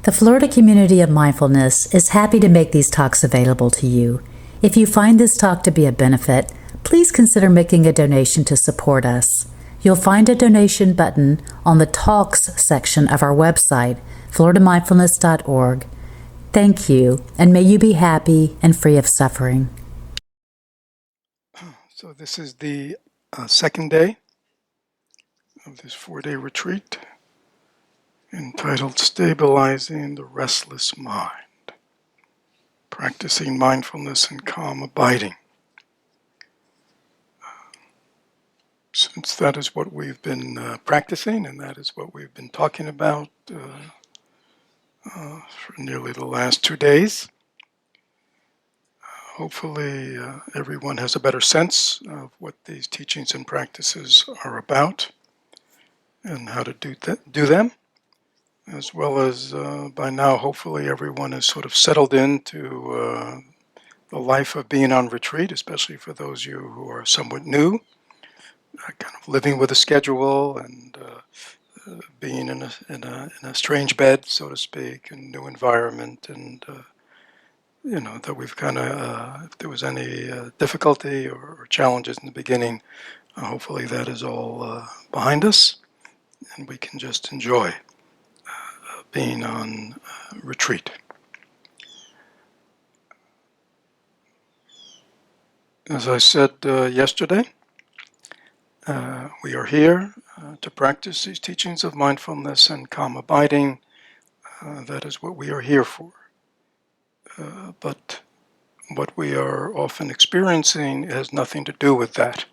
The Florida Community of Mindfulness is happy to make these talks available to you. If you find this talk to be a benefit, please consider making a donation to support us. You'll find a donation button on the Talks section of our website, floridamindfulness.org. Thank you, and may you be happy and free of suffering. So this is the second day of this 4-day retreat entitled Stabilizing the Restless Mind, Practicing Mindfulness and Calm Abiding. Since that is what we've been practicing, and that is what we've been talking about for nearly the last 2 days, hopefully everyone has a better sense of what these teachings and practices are about and how to do them, as well as by now hopefully everyone is sort of settled into the life of being on retreat, especially for those of you who are somewhat new, kind of living with a schedule and being in a strange bed, so to speak, and new environment, and that we've kind of, if there was any difficulty or challenges in the beginning, hopefully that is all behind us, and we can just enjoy being on retreat. As I said yesterday, we are here to practice these teachings of mindfulness and calm abiding. That is what we are here for. But what we are often experiencing has nothing to do with that.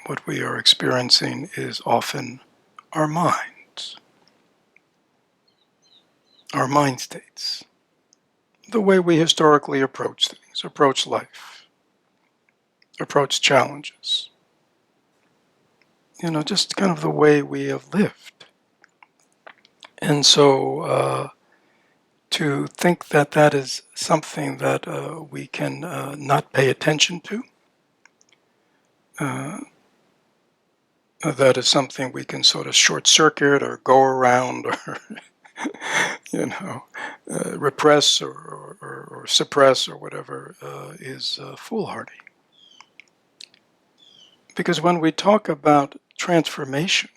What we are experiencing is often our minds, our mind states, the way we historically approach things, approach life, approach challenges. Just kind of the way we have lived. And so to think that that is something that we can not pay attention to, that is something we can sort of short circuit or go around or repress or suppress or whatever, is foolhardy. Because when we talk about transformation,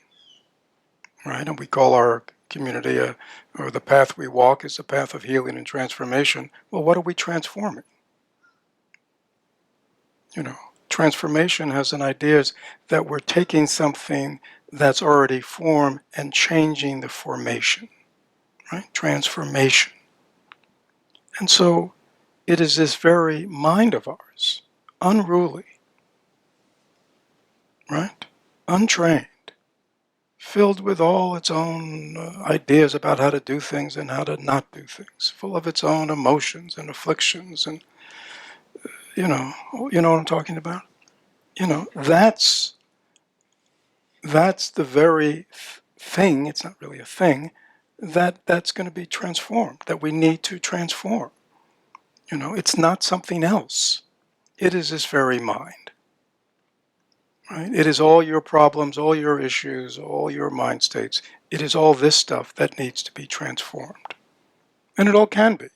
right, and we call our community or the path we walk is the path of healing and transformation, well, what are we transforming? Transformation has an idea that we're taking something that's already formed and changing the formation, right? Transformation. And so it is this very mind of ours, unruly, right? Untrained, filled with all its own ideas about how to do things and how to not do things, full of its own emotions and afflictions, and you know what I'm talking about. That's the very thing. It's not really a thing that's going to be transformed. That we need to transform. It's not something else. It is this very mind. Right? It is all your problems, all your issues, all your mind states. It is all this stuff that needs to be transformed. And it all can be.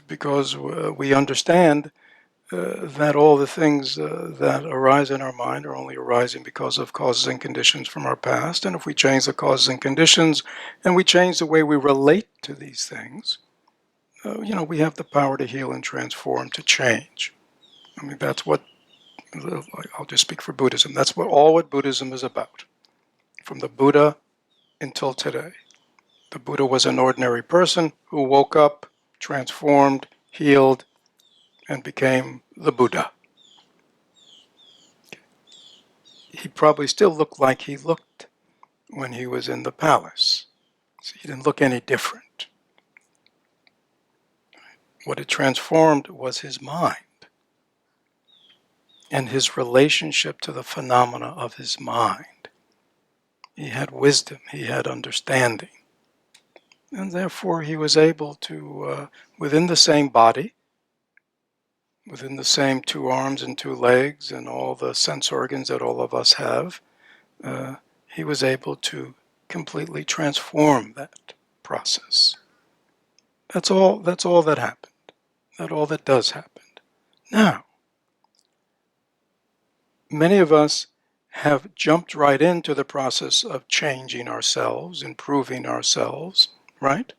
Because we understand that all the things that arise in our mind are only arising because of causes and conditions from our past. And if we change the causes and conditions and we change the way we relate to these things, we have the power to heal and transform, to change. I mean, that's what, I'll just speak for Buddhism. That's what Buddhism is about. From the Buddha until today. The Buddha was an ordinary person who woke up, transformed, healed, and became the Buddha. He probably still looked like he looked when he was in the palace. So he didn't look any different. What it transformed was his mind and his relationship to the phenomena of his mind. He had wisdom, he had understanding. And therefore he was able to, within the same body, within the same 2 arms and 2 legs and all the sense organs that all of us have, he was able to completely transform that process. That's all that happened. That's all that does happen. Now, many of us have jumped right into the process of changing ourselves, improving ourselves, right?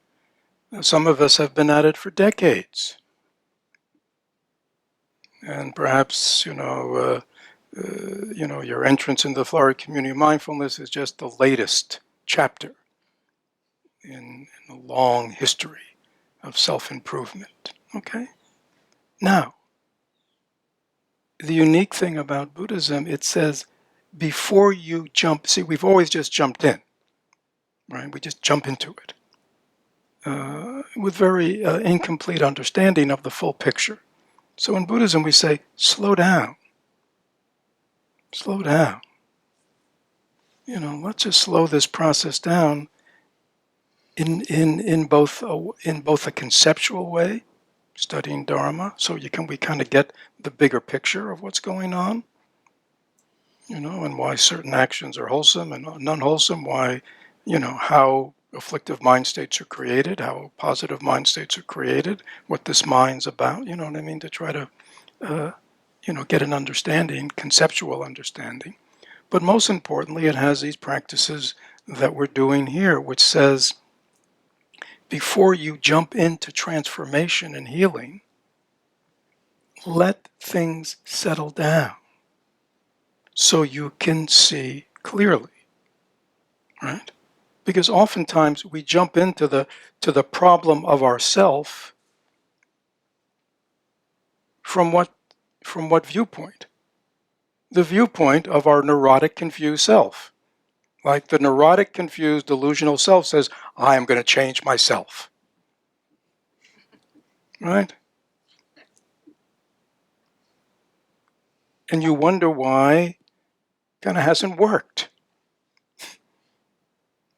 Some of us have been at it for decades. And perhaps, your entrance into the Florida Community of Mindfulness is just the latest chapter in a long history of self-improvement, okay? Now, the unique thing about Buddhism, it says, before you jump, see, we've always just jumped in, right? We just jump into it with very incomplete understanding of the full picture. So in Buddhism, we say, slow down. Slow down. Let's just slow this process down in both a conceptual way, studying Dharma, so we kind of get the bigger picture of what's going on, and why certain actions are wholesome and non-wholesome, why, how afflictive mind states are created, how positive mind states are created, what this mind's about, you know what I mean, to try to, get an understanding, conceptual understanding. But most importantly, it has these practices that we're doing here, which says, before you jump into transformation and healing, let things settle down so you can see clearly, right? Because oftentimes we jump into the problem of ourself from what viewpoint? The viewpoint of our neurotic, confused self. Like the neurotic, confused, delusional self says, I am going to change myself. Right? And you wonder why it kind of hasn't worked.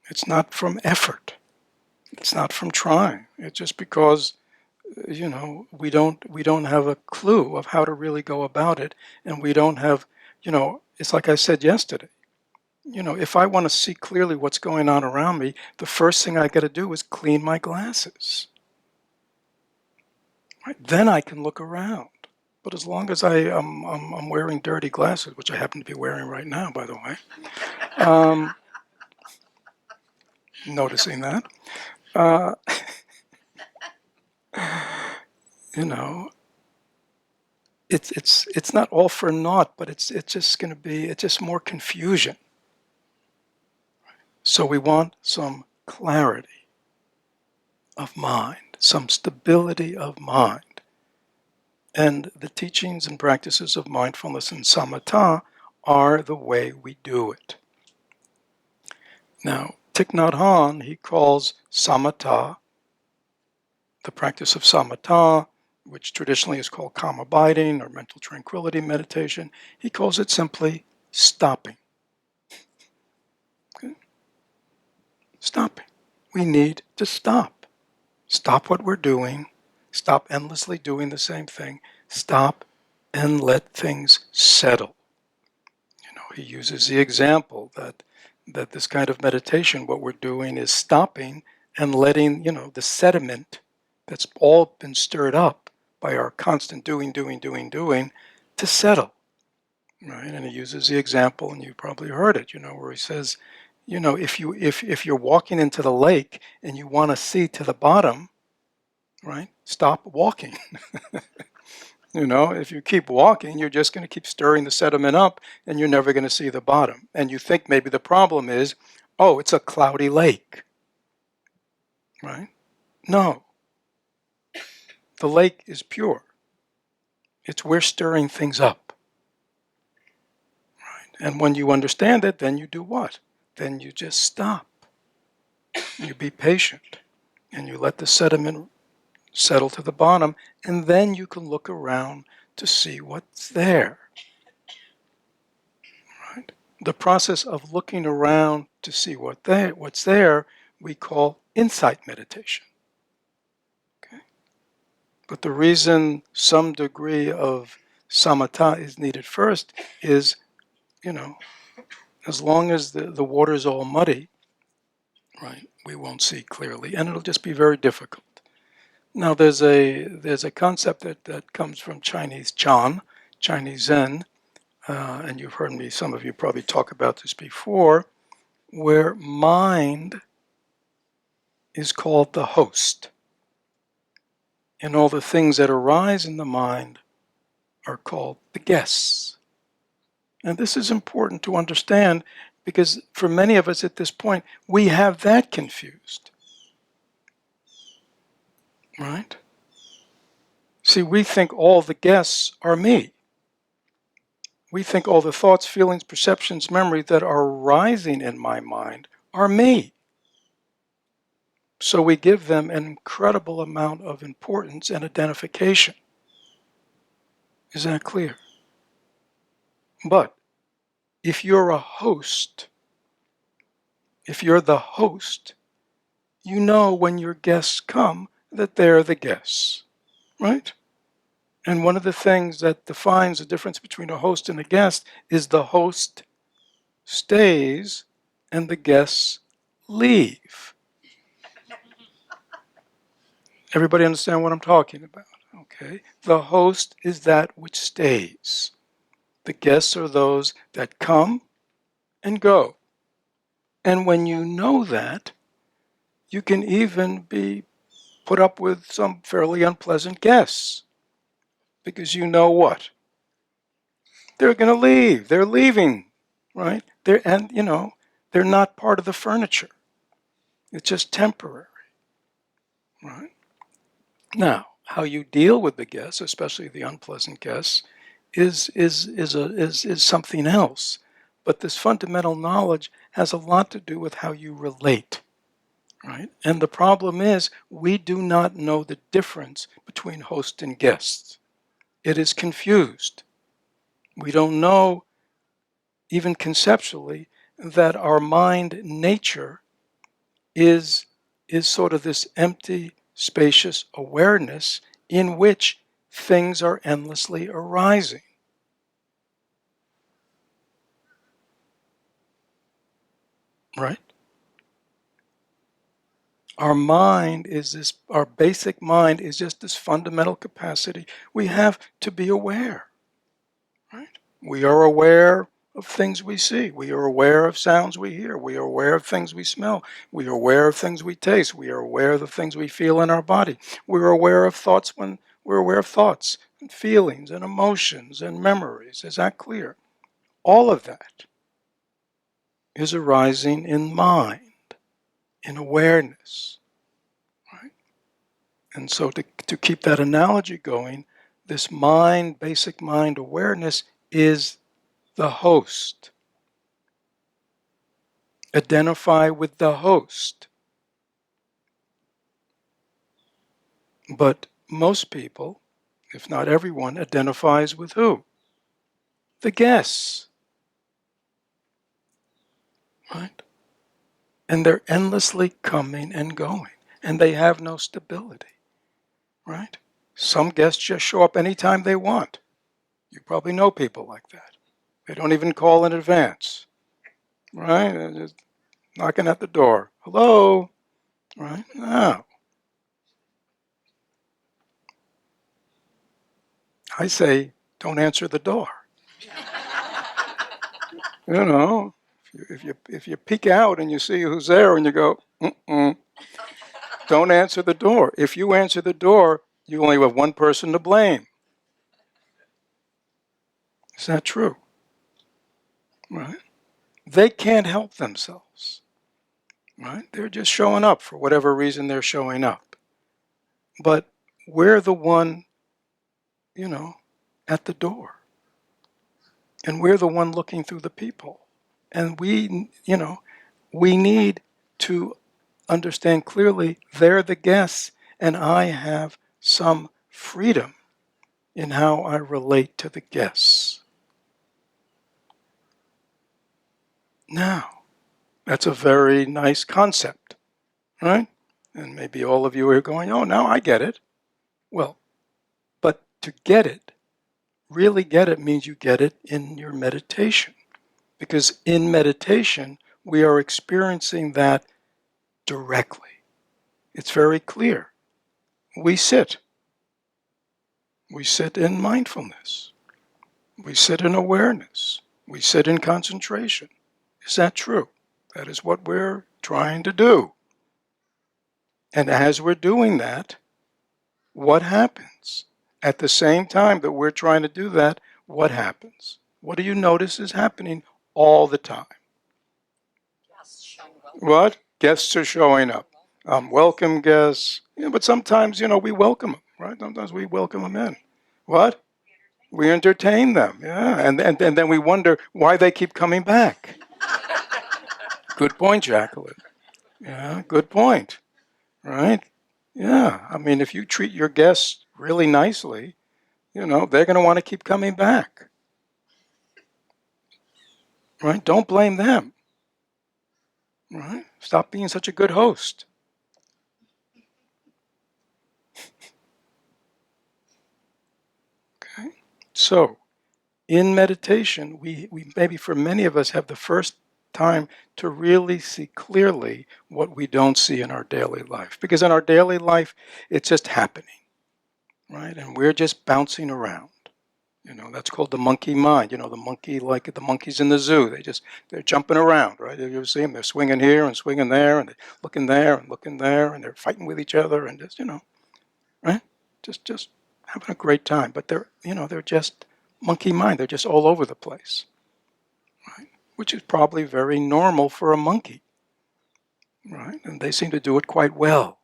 It's not from effort. It's not from trying. It's just because, we don't have a clue of how to really go about it, and we don't have, it's like I said yesterday. If I want to see clearly what's going on around me, the first thing I got to do is clean my glasses. Right? Then I can look around. But as long as I'm wearing dirty glasses, which I happen to be wearing right now, by the way, noticing that, it's not all for naught, but it's just more confusion. So we want some clarity of mind, some stability of mind. And the teachings and practices of mindfulness and samatha are the way we do it. Now, Thich Nhat Hanh, he calls samatha, the practice of samatha, which traditionally is called calm abiding or mental tranquility meditation, he calls it simply stopping. Okay? Stopping. We need to stop. Stop what we're doing. Stop endlessly doing the same thing. Stop and let things settle. He uses the example that this kind of meditation, what we're doing is stopping and letting, the sediment that's all been stirred up by our constant doing, to settle. Right? And he uses the example, and you probably heard it, where he says, if you're walking into the lake and you want to see to the bottom, right? Stop walking. If you keep walking, you're just going to keep stirring the sediment up and you're never going to see the bottom. And you think maybe the problem is, oh, it's a cloudy lake. Right? No. The lake is pure. It's we're stirring things up. Right? And when you understand it, then you do what? Then you just stop. You be patient. And you let the sediment settle to the bottom, and then you can look around to see what's there. Right? The process of looking around to see what's there, we call insight meditation. Okay? But the reason some degree of samatha is needed first is, as long as the water's all muddy, right? We won't see clearly, and it'll just be very difficult. Now, there's a concept that comes from Chinese Chan, Chinese Zen, and you've heard me, some of you probably talk about this before, where mind is called the host, and all the things that arise in the mind are called the guests. And this is important to understand because for many of us at this point, we have that confused, right? See, we think all the guests are me. We think all the thoughts, feelings, perceptions, memories that are arising in my mind are me. So we give them an incredible amount of importance and identification. Is that clear? But if you're a host, if you're the host, you know when your guests come that they're the guests, right? And one of the things that defines the difference between a host and a guest is the host stays and the guests leave. Everybody understand what I'm talking about? Okay. The host is that which stays. The guests are those that come and go. And when you know that, you can even be put up with some fairly unpleasant guests. Because you know what? They're going to leave. They're leaving, right? They're not part of the furniture. It's just temporary, right? Now, how you deal with the guests, especially the unpleasant guests, is something else. But this fundamental knowledge has a lot to do with how you relate, right? And the problem is we do not know the difference between host and guests. It is confused. We don't know, even conceptually, that our mind nature is sort of this empty, spacious awareness in which things are endlessly arising. Right? Our basic mind is just this fundamental capacity we have to be aware. Right? We are aware of things we see. We are aware of sounds we hear. We are aware of things we smell. We are aware of things we taste. We are aware of the things we feel in our body. We're aware of thoughts when we're aware of thoughts and feelings and emotions and memories. Is that clear? All of that is arising in mind, in awareness. Right? And so to keep that analogy going, this mind, basic mind awareness is the host. Identify with the host. But most people, if not everyone, identifies with who? The guests. Right? And they're endlessly coming and going. And they have no stability. Right? Some guests just show up anytime they want. You probably know people like that. They don't even call in advance. Right? They're just knocking at the door. Hello? Right? No. I say, don't answer the door. You know, if you peek out and you see who's there and you go, don't answer the door. If you answer the door, you only have one person to blame. Is that true? Right? They can't help themselves. Right? They're just showing up for whatever reason they're showing up. But we're the one, at the door. And we're the one looking through the people. And we need to understand clearly they're the guests and I have some freedom in how I relate to the guests. Now, that's a very nice concept, right? And maybe all of you are going, oh, now I get it. Well, but to get it, really get it, means you get it in your meditation. Because in meditation, we are experiencing that directly. It's very clear. We sit. We sit in mindfulness. We sit in awareness. We sit in concentration. Is that true? That is what we're trying to do. And as we're doing that, what happens? At the same time that we're trying to do that, what happens? What do you notice is happening all the time? What? Guests are showing up. Welcome guests. Yeah, but sometimes, we welcome them, right? Sometimes we welcome them in. What? We entertain them, yeah. And then we wonder why they keep coming back. Good point, Jacqueline. Yeah, good point. Right? Yeah. I mean, if you treat your guests really nicely, they're going to want to keep coming back. Right? Don't blame them. Right? Stop being such a good host. Okay? So, in meditation, we maybe for many of us have the first time to really see clearly what we don't see in our daily life. Because in our daily life, it's just happening, right? And we're just bouncing around. That's called the monkey mind. The monkey, like the monkeys in the zoo, they're jumping around, right? You see them, they're swinging here and swinging there, and they're looking there and looking there, and they're fighting with each other, and just, right? Just having a great time. But they're just monkey mind. They're just all over the place, right? Which is probably very normal for a monkey, right? And they seem to do it quite well.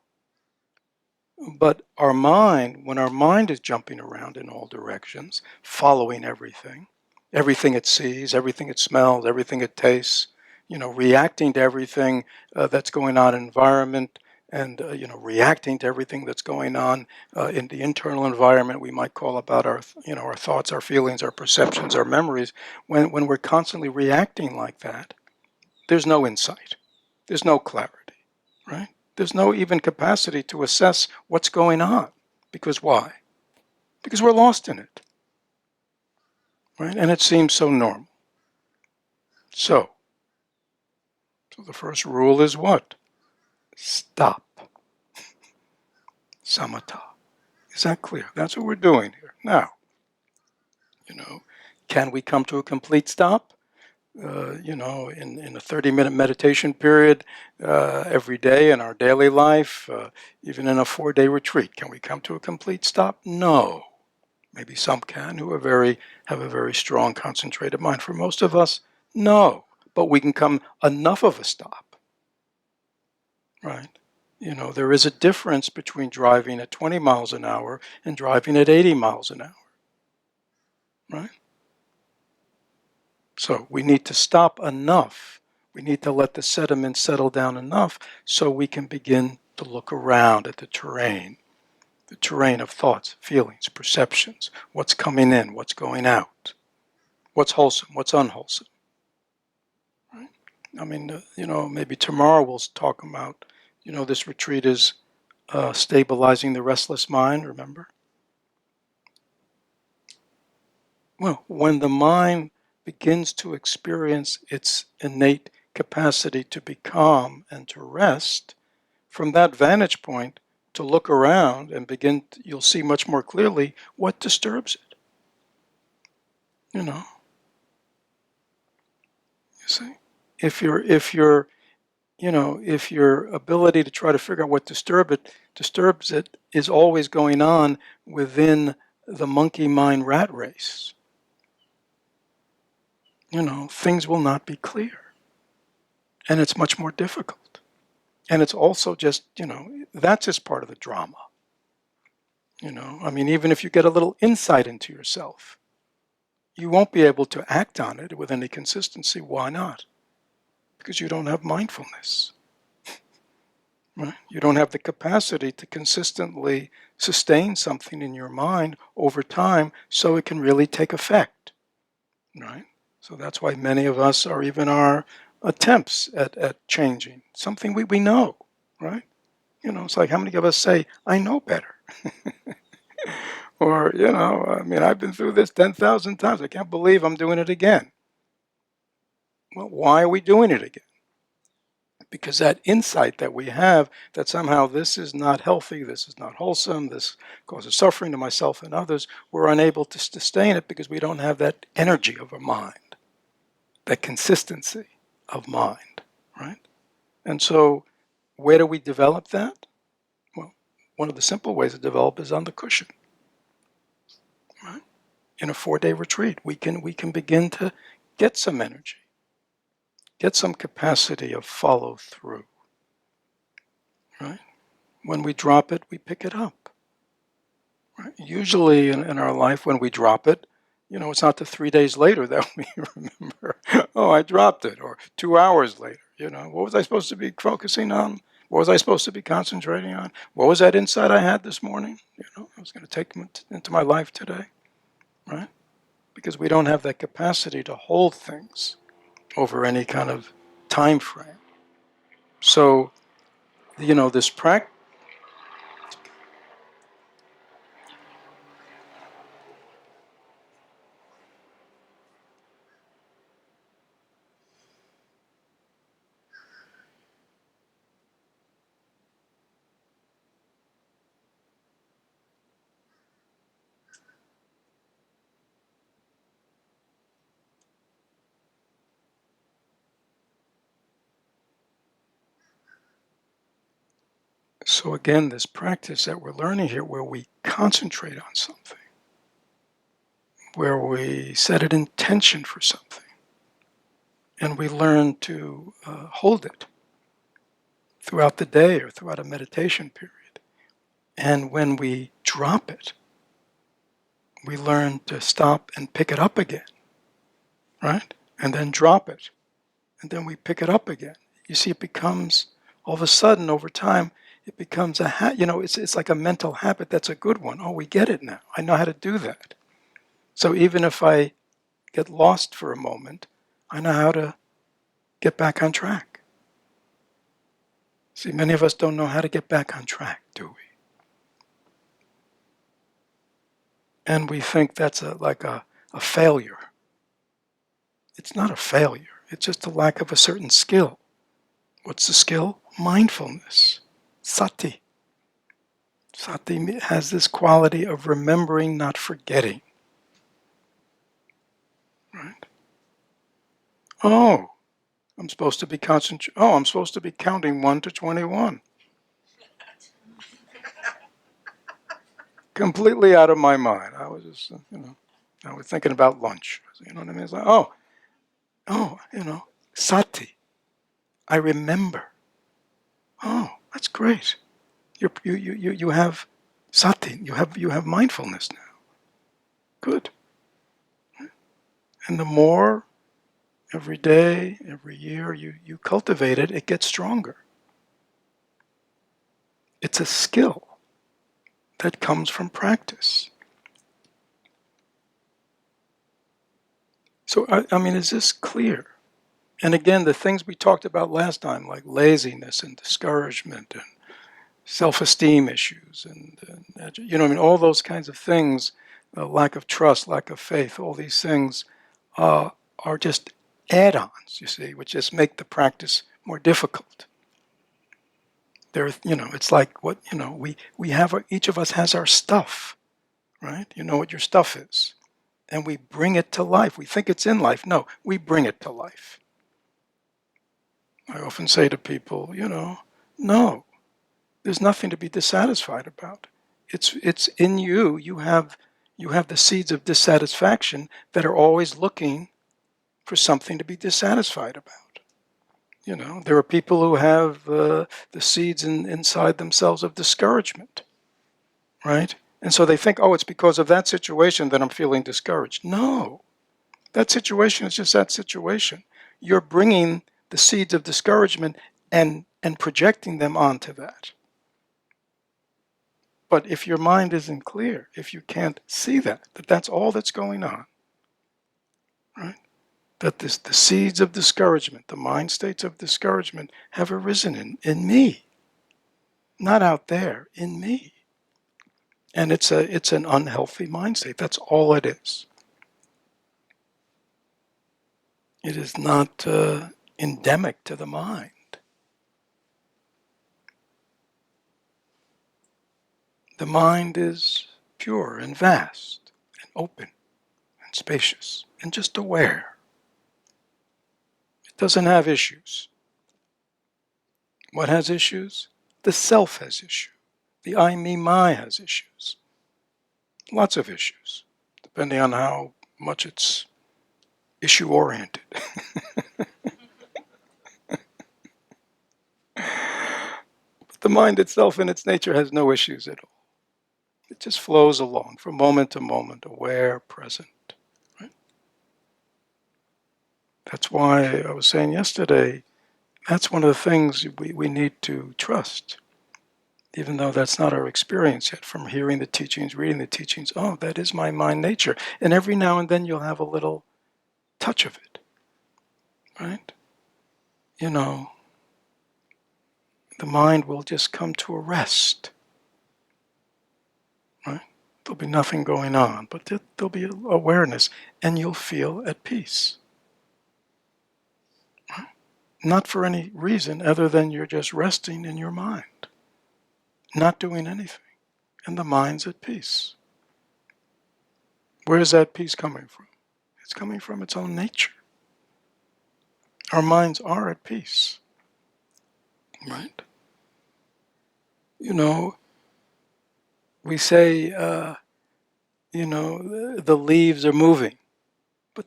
But when our mind is jumping around in all directions, following everything it sees, everything it smells, everything it tastes, reacting to everything that's going on in the environment, and reacting to everything that's going on in the internal environment, we might call about our thoughts, our feelings, our perceptions, our memories. When we're constantly reacting like that, there's no insight, there's no clarity, right? There's no even capacity to assess what's going on. Because why? Because we're lost in it, right? And it seems so normal. So the first rule is what? Stop. Samatha. Is that clear? That's what we're doing here. Now, can we come to a complete stop? In a 30-minute meditation period every day in our daily life, even in a 4-day retreat, can we come to a complete stop? No. Maybe some can who have a very strong, concentrated mind. For most of us, no. But we can come enough of a stop, right? There is a difference between driving at 20 miles an hour and driving at 80 miles an hour, right? So we need to stop enough. We need to let the sediment settle down enough so we can begin to look around at the terrain of thoughts, feelings, perceptions, what's coming in, what's going out, what's wholesome, what's unwholesome. Right? I mean, maybe tomorrow we'll talk about, this retreat is stabilizing the restless mind, remember? Well, when the mind begins to experience its innate capacity to be calm and to rest, from that vantage point, to look around and you'll see much more clearly what disturbs it. You see? If your ability to try to figure out what disturbs it is always going on within the monkey mind rat race, things will not be clear. And it's much more difficult. And it's also just, that's just part of the drama. I mean, even if you get a little insight into yourself, you won't be able to act on it with any consistency. Why not? Because you don't have mindfulness. Right? You don't have the capacity to consistently sustain something in your mind over time so it can really take effect. Right? So that's why many of us are even our attempts at changing something we know, right? It's like how many of us say, I know better? Or, I mean, I've been through this 10,000 times. I can't believe I'm doing it again. Well, why are we doing it again? Because that insight that we have that somehow this is not healthy, this is not wholesome, this causes suffering to myself and others, we're unable to sustain it because we don't have that energy of a mind, that consistency of mind, right? And so where do we develop that? Well, one of the simple ways to develop is on the cushion, right? In a 4-day retreat, we can begin to get some energy, get some capacity of follow through, right? When we drop it, we pick it up. Right? Usually in our life, when we drop it, it's not the 3 days later that we remember, oh, I dropped it, or 2 hours later. What was I supposed to be focusing on? What was I supposed to be concentrating on? What was that insight I had this morning? I was going to take into my life today, right? Because we don't have that capacity to hold things over any kind of time frame. So, this practice. So again, this practice that we're learning here, where we concentrate on something, where we set an intention for something, and we learn to hold it throughout the day or throughout a meditation period. And when we drop it, we learn to stop and pick it up again, right? And then drop it, and then we pick it up again. You see, it becomes, all of a sudden, over time, it becomes it's like a mental habit that's a good one. Oh, we get it now. I know how to do that. So even if I get lost for a moment, I know how to get back on track. See, many of us don't know how to get back on track, do we? And we think that's like a failure. It's not a failure. It's just a lack of a certain skill. What's the skill? Mindfulness. Sati. Sati has this quality of remembering, not forgetting. Right? Oh, I'm supposed to be I'm supposed to be counting 1 to 21. Completely out of my mind. I was just, I was thinking about lunch. You know what I mean? It's like, sati. I remember. Oh, that's great. You have sati. You have mindfulness now. Good. And the more every day, every year you cultivate it, it gets stronger. It's a skill that comes from practice. So, I mean, is this clear? And again, the things we talked about last time, like laziness and discouragement and self-esteem issues and all those kinds of things, lack of trust, lack of faith, all these things are just add-ons, you see, which just make the practice more difficult. It's like we have each of us has our stuff, right? You know what your stuff is. And we bring it to life. We think it's in life. No, we bring it to life. I often say to people, no, there's nothing to be dissatisfied about. It's in you. You have the seeds of dissatisfaction that are always looking for something to be dissatisfied about. There are people who have the seeds inside themselves of discouragement, right? And so they think, oh, it's because of that situation that I'm feeling discouraged. No, that situation is just that situation. You're bringing the seeds of discouragement and projecting them onto that. But if your mind isn't clear, if you can't see that that's all that's going on, right? That the seeds of discouragement, the mind states of discouragement have arisen in me, not out there, in me. And it's an unhealthy mind state. That's all it is. It is not endemic to the mind. The mind is pure and vast and open and spacious and just aware. It doesn't have issues. What has issues? The self has issues. The I, me, my has issues. Lots of issues, depending on how much it's issue-oriented. But the mind itself in its nature has no issues at all. It just flows along from moment to moment, aware, present. Right? That's why I was saying yesterday, that's one of the things we need to trust. Even though that's not our experience yet, from hearing the teachings, reading the teachings, oh, that is my mind nature. And every now and then you'll have a little touch of it, right? You know, the mind will just come to a rest, right? There'll be nothing going on, but there'll be awareness, and you'll feel at peace. Right? Not for any reason other than you're just resting in your mind, not doing anything, and the mind's at peace. Where is that peace coming from? It's coming from its own nature. Our minds are at peace, right? You know, we say, the leaves are moving, but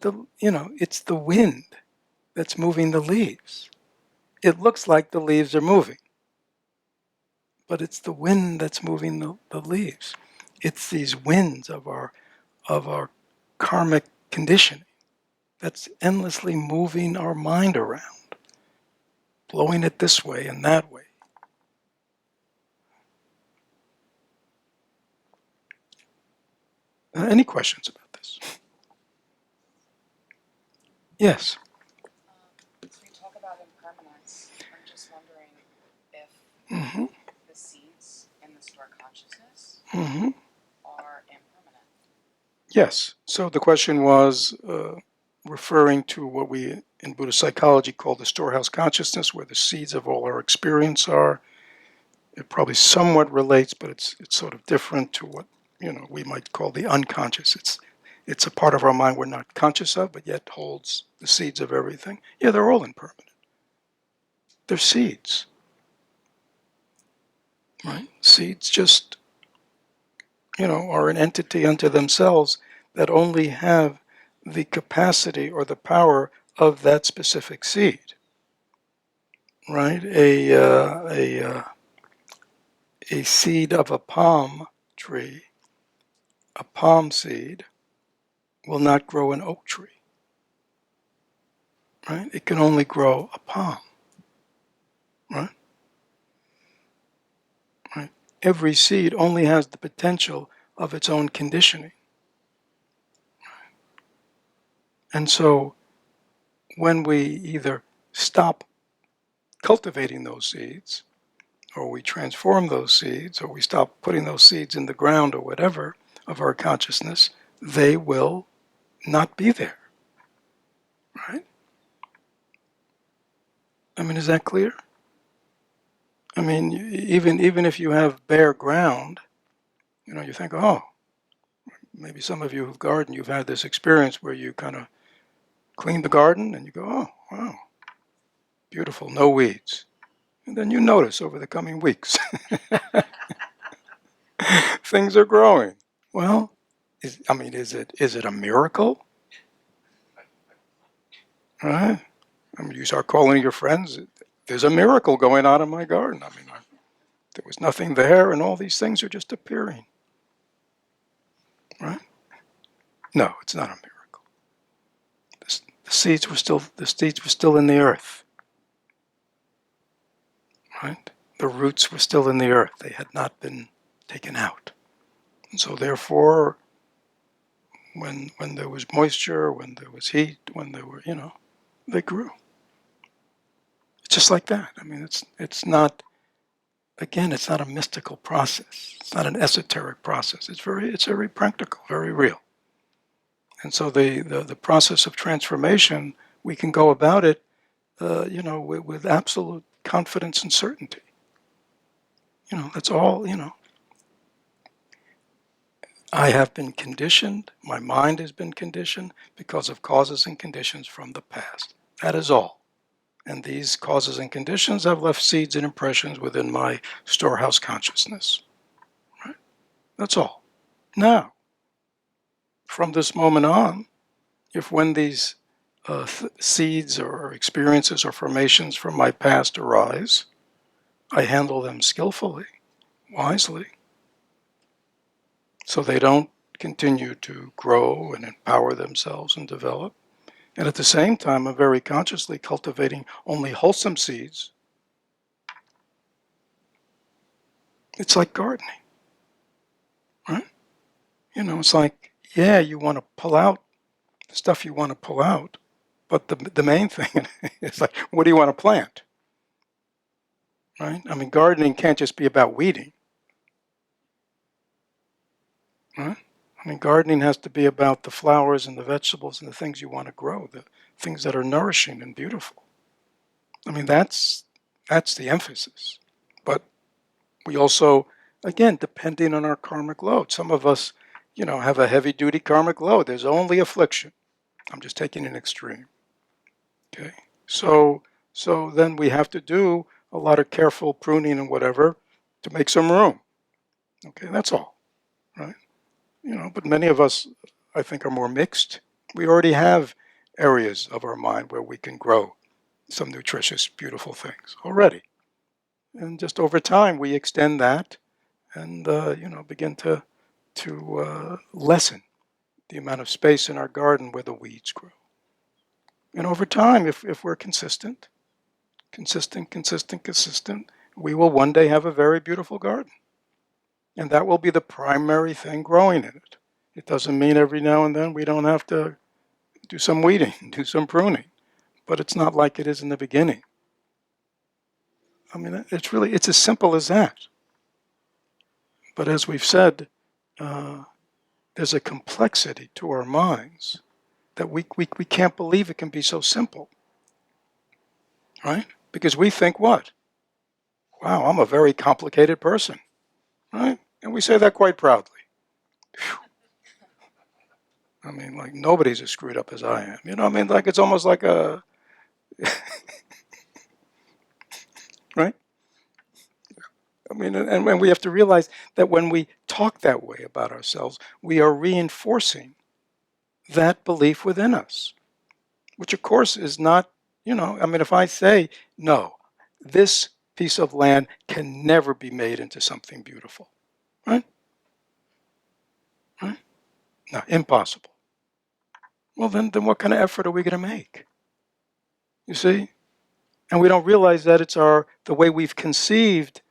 it's the wind that's moving the leaves. It looks like the leaves are moving, but it's the wind that's moving the leaves. It's these winds of our karmic conditioning that's endlessly moving our mind around, blowing it this way and that way. Any questions about this? Yes. So you talk about impermanence. I'm just wondering if the seeds in the store consciousness are impermanent. Yes. So the question was referring to what we in Buddhist psychology call the storehouse consciousness, where the seeds of all our experience are. It probably somewhat relates, but it's sort of different to what we might call the unconscious. It's a part of our mind we're not conscious of, but yet holds the seeds of everything. Yeah, they're all impermanent. They're seeds, right? Seeds just are an entity unto themselves that only have the capacity or the power of that specific seed, right? A seed of a palm tree, a palm seed, will not grow an oak tree, right? It can only grow a palm, right? Right? Every seed only has the potential of its own conditioning. And so when we either stop cultivating those seeds, or we transform those seeds, or we stop putting those seeds in the ground or whatever of our consciousness, they will not be there, right? I mean, is that clear? I mean, even if you have bare ground, you think, oh, maybe some of you who've gardened, you've had this experience where you kind of clean the garden and you go, oh, wow, beautiful, no weeds. And then you notice over the coming weeks, things are growing. Well, is it a miracle? Right? I mean, you start calling your friends, there's a miracle going on in my garden. I mean, there was nothing there and all these things are just appearing. Right? No, it's not a miracle. The seeds were still in the earth. Right? The roots were still in the earth. They had not been taken out. And so therefore, when there was moisture, when there was heat, when there were, they grew. It's just like that. I mean, it's not, again, it's not a mystical process. It's not an esoteric process. It's very practical, very real. And so the process of transformation, we can go about it, with absolute confidence and certainty. That's all, I have been conditioned, my mind has been conditioned because of causes and conditions from the past. That is all. And these causes and conditions have left seeds and impressions within my storehouse consciousness. Right? That's all. Now, from this moment on, if when these seeds or experiences or formations from my past arise, I handle them skillfully, wisely, so they don't continue to grow and empower themselves and develop. And at the same time, I'm very consciously cultivating only wholesome seeds. It's like gardening, right? It's like, yeah, you want to pull out the stuff you want to pull out, but the main thing is like, what do you want to plant, right? I mean, gardening can't just be about weeding, right? I mean, gardening has to be about the flowers and the vegetables and the things you want to grow, the things that are nourishing and beautiful. I mean, that's the emphasis. But we also, again, depending on our karmic load, some of us, have a heavy-duty karmic load. There's only affliction. I'm just taking an extreme. Okay, so then we have to do a lot of careful pruning and whatever to make some room. Okay, that's all, right? But many of us, I think, are more mixed. We already have areas of our mind where we can grow some nutritious, beautiful things already. And just over time, we extend that and, begin to lessen the amount of space in our garden where the weeds grow. And over time, if we're consistent, we will one day have a very beautiful garden. And that will be the primary thing growing in it. It doesn't mean every now and then we don't have to do some weeding, do some pruning, but it's not like it is in the beginning. I mean, it's as simple as that. But as we've said, there's a complexity to our minds that we can't believe it can be so simple, right? Because we think what? Wow, I'm a very complicated person, right? And we say that quite proudly. Whew. I mean, like nobody's as screwed up as I am. I mean, like it's almost like a, right? I mean, and we have to realize that when we talk that way about ourselves, we are reinforcing that belief within us, which of course is not, I mean, if I say, no, this piece of land can never be made into something beautiful, right? Right? No, impossible. Well, then what kind of effort are we going to make? You see? And we don't realize that it's the way we've conceived,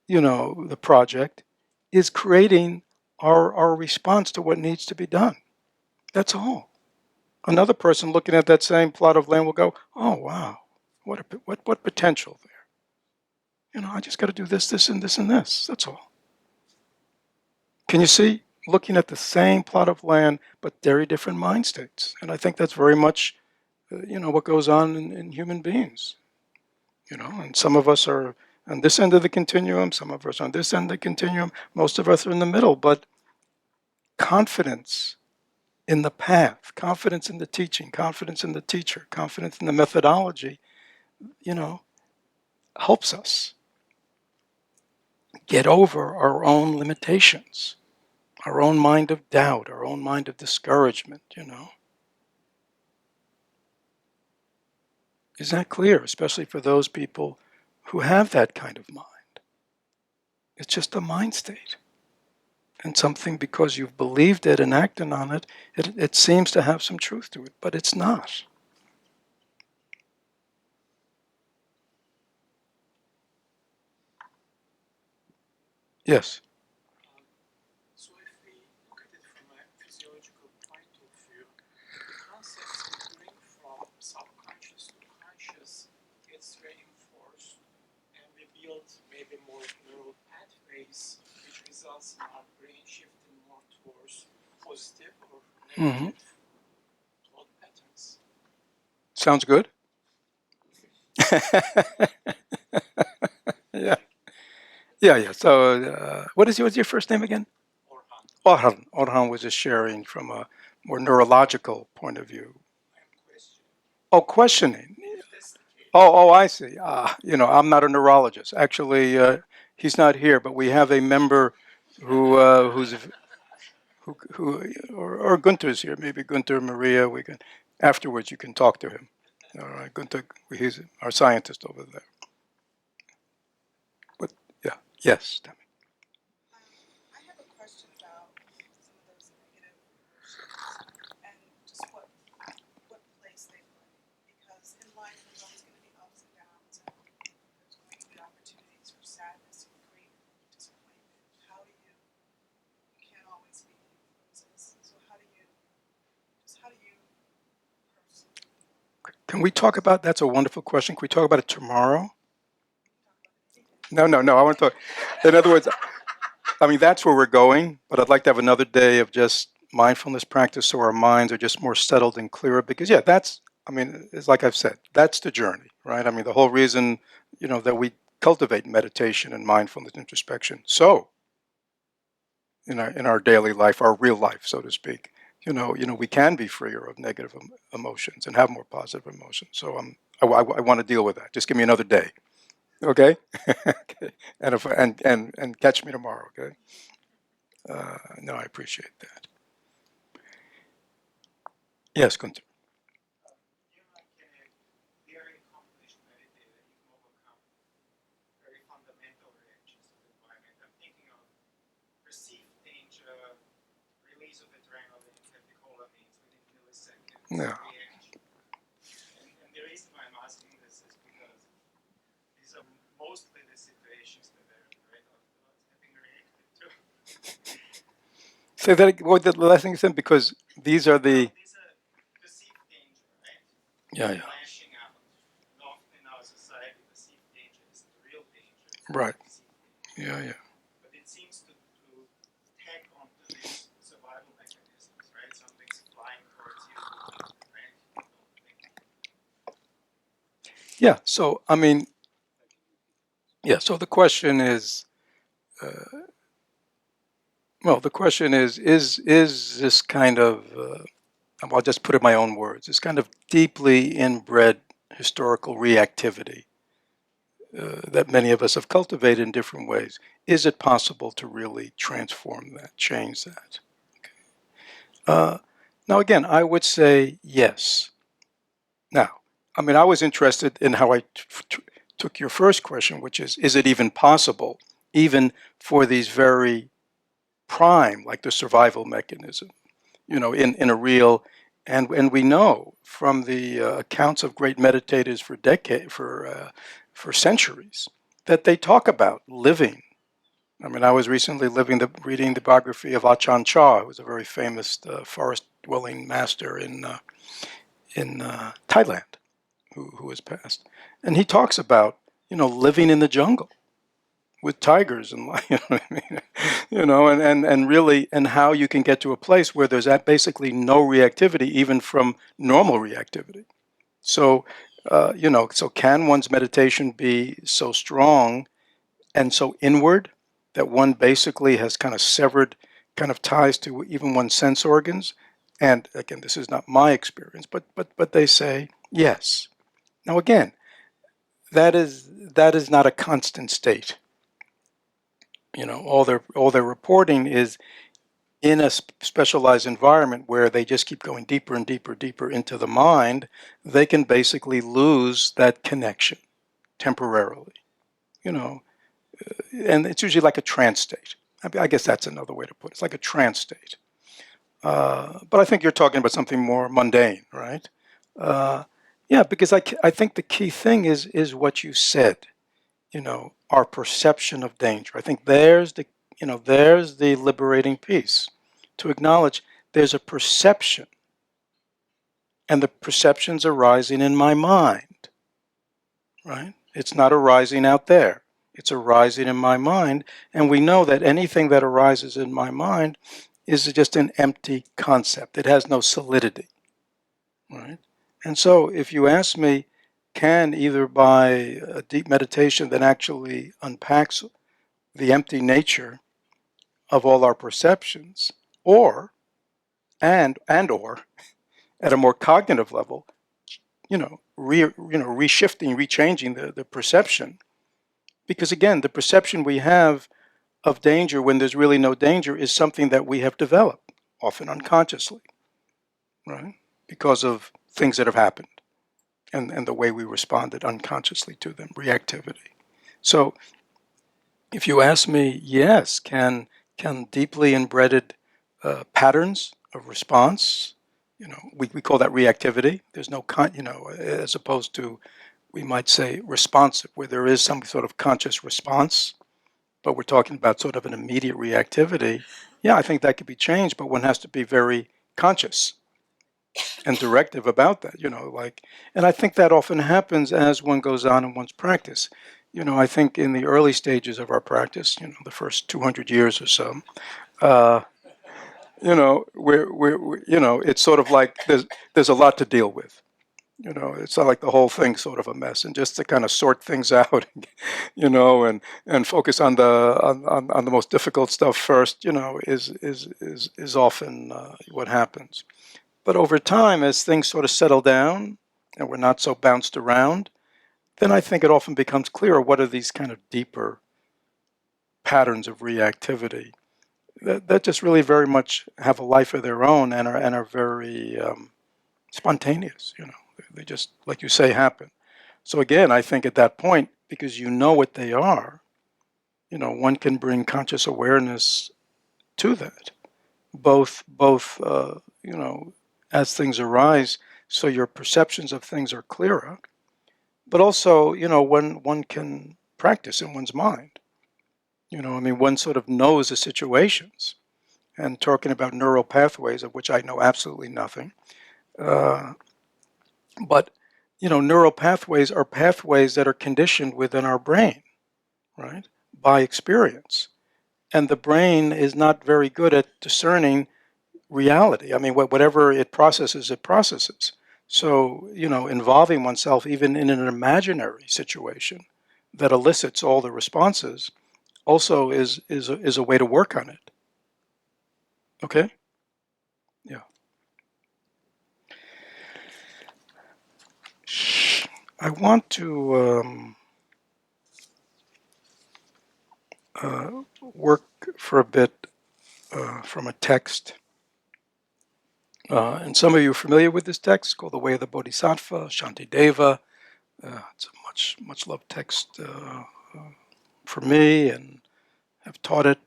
the project is creating our response to what needs to be done. That's all. Another person looking at that same plot of land will go, oh, wow, what potential there. I just got to do this, this, and this, and this. That's all. Can you see? Looking at the same plot of land, but very different mind states. And I think that's very much, what goes on in human beings. And some of us are on this end of the continuum, some of us on this end of the continuum, most of us are in the middle, but confidence in the path, confidence in the teaching, confidence in the teacher, confidence in the methodology, helps us get over our own limitations, our own mind of doubt, our own mind of discouragement, Is that clear? Especially for those people who have that kind of mind. It's just a mind state. And something, because you've believed it and acted on it, it seems to have some truth to it, but it's not. Yes? So if we look at it from a physiological point of view, the concepts we bring from subconscious to conscious gets reinforced, and we build maybe more neural pathways, which results in our brain shifting more towards positive or negative thought patterns. Sounds good? Yeah. Yeah. So, what's your first name again? Orhan. Orhan was just sharing from a more neurological point of view. Oh, questioning. Oh, I see. I'm not a neurologist. Actually, he's not here, but we have a member or Gunther's here. Maybe Gunther, Maria. We can afterwards. You can talk to him. All right, Gunther. He's our scientist over there. But yeah, yes. I have a question about some of those negative emotions and just what place they play. Because in life, there's always going to be ups and downs, and there's going to be opportunities for sadness and grief, disappointment. You can't always be roses. So how do you personally? Can we talk about? That's a wonderful question. Can we talk about it tomorrow? No. I want to talk. In other words, I mean, that's where we're going, but I'd like to have another day of just mindfulness practice so our minds are just more settled and clearer. Because, yeah, it's like I've said, that's the journey, right? I mean, the whole reason, that we cultivate meditation and mindfulness introspection. So, in our daily life, our real life, so to speak, we can be freer of negative emotions and have more positive emotions. So I want to deal with that. Just give me another day. Okay, okay. And catch me tomorrow. Okay. No, I appreciate that. Yes, Gunther. You're like a very accomplished meditator. You can overcome very fundamental reactions to the environment. I'm thinking of perceived danger, release of adrenaline, catecholamines within milliseconds, Yeah. reaction. And the reason why I'm asking this is because these are mostly the situations that I regret afterwards having reacted to. Say that. What the last thing you said? Because these are the. These are perceived danger, right? Yeah. Lashing out. And often in our society, perceived danger is the real danger. Right. Danger. Yeah. But it seems to tag onto these survival mechanisms, right? Something's flying towards you, right? Yeah. So I mean, yeah. So the question is. The question is this kind of, I'll just put it in my own words, this kind of deeply inbred historical reactivity that many of us have cultivated in different ways. Is it possible to really transform that, change that? Okay. Now, again, I would say yes. Now, I mean, I was interested in how I took your first question, which is it even possible, even for these very prime, like the survival mechanism, in a real, and we know from the accounts of great meditators for centuries that they talk about living. I mean, I was recently reading the biography of Ajahn Chah, who was a very famous forest-dwelling master in Thailand, who has passed, and he talks about living in the jungle with tigers and and really, and how you can get to a place where there's basically no reactivity even from normal reactivity. So so can one's meditation be so strong and so inward that one basically has kind of severed kind of ties to even one's sense organs? And again, this is not my experience, but they say yes. Now again, that is not a constant state. All they're reporting is in a specialized environment where they just keep going deeper and deeper into the mind. They can basically lose that connection temporarily, and it's usually like a trance state. I guess that's another way to put it. It's like a trance state. But I think you're talking about something more mundane, right? Yeah, because I think the key thing is what you said. Our perception of danger. I think there's the liberating piece, to acknowledge there's a perception, and the perception's arising in my mind, right? It's not arising out there. It's arising in my mind, and we know that anything that arises in my mind is just an empty concept. It has no solidity, right? And so if you ask me, can either by a deep meditation that actually unpacks the empty nature of all our perceptions, or or at a more cognitive level, reshifting, rechanging the perception. Because again, the perception we have of danger when there's really no danger is something that we have developed, often unconsciously, right? Because of things that have happened and the way we responded unconsciously to them, reactivity. So if you ask me, yes, can deeply embedded patterns of response, we call that reactivity. There's no, as opposed to, we might say, responsive, where there is some sort of conscious response, but we're talking about sort of an immediate reactivity. Yeah, I think that could be changed, but one has to be very conscious and directive about that, and I think that often happens as one goes on in one's practice. I think in the early stages of our practice, the first 200 years or so, uh, it's sort of like there's a lot to deal with. It's not like the whole thing's sort of a mess, and just to kind of sort things out, and focus on the most difficult stuff first, is often what happens. But over time, as things sort of settle down and we're not so bounced around, then I think it often becomes clearer what are these kind of deeper patterns of reactivity that just really very much have a life of their own and are very spontaneous. They just, like you say, happen. So again, I think at that point, because you know what they are, one can bring conscious awareness to that, both as things arise, so your perceptions of things are clearer, but also, when one can practice in one's mind. One sort of knows the situations, and talking about neural pathways, of which I know absolutely nothing. But, neural pathways are pathways that are conditioned within our brain, right, by experience. And the brain is not very good at discerning reality. Whatever it processes, it processes. So, involving oneself even in an imaginary situation that elicits all the responses also is a way to work on it. Okay? Yeah. I want to work for a bit from a text. And some of you are familiar with this text called The Way of the Bodhisattva, Shantideva. It's a much loved text for me, and I've taught it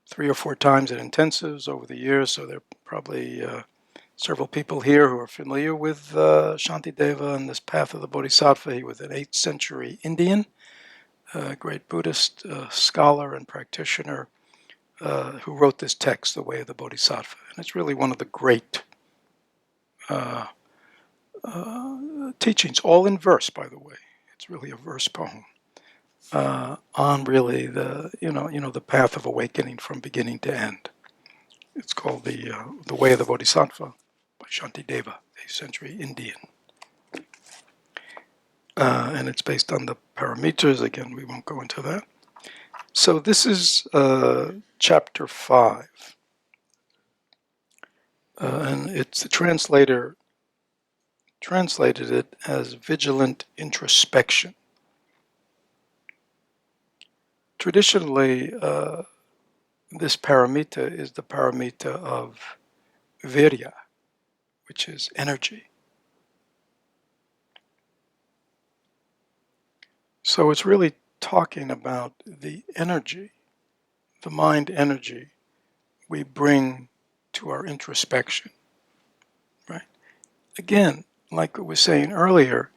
3 or 4 times at intensives over the years, so there are probably several people here who are familiar with Shantideva and this path of the Bodhisattva. He was an 8th century Indian, great Buddhist scholar and practitioner who wrote this text, The Way of the Bodhisattva. And it's really one of the great teachings, all in verse, by the way. It's really a verse poem on really the path of awakening from beginning to end. It's called the Way of the Bodhisattva by Shantideva, 8th century Indian. And it's based on the paramitas. Again, we won't go into that. So this is chapter 5. And it's the translator translated it as vigilant introspection. Traditionally, this paramita is the paramita of virya, which is energy. So it's really talking about the energy, the mind energy we bring to our introspection, right? Again, like I was saying earlier,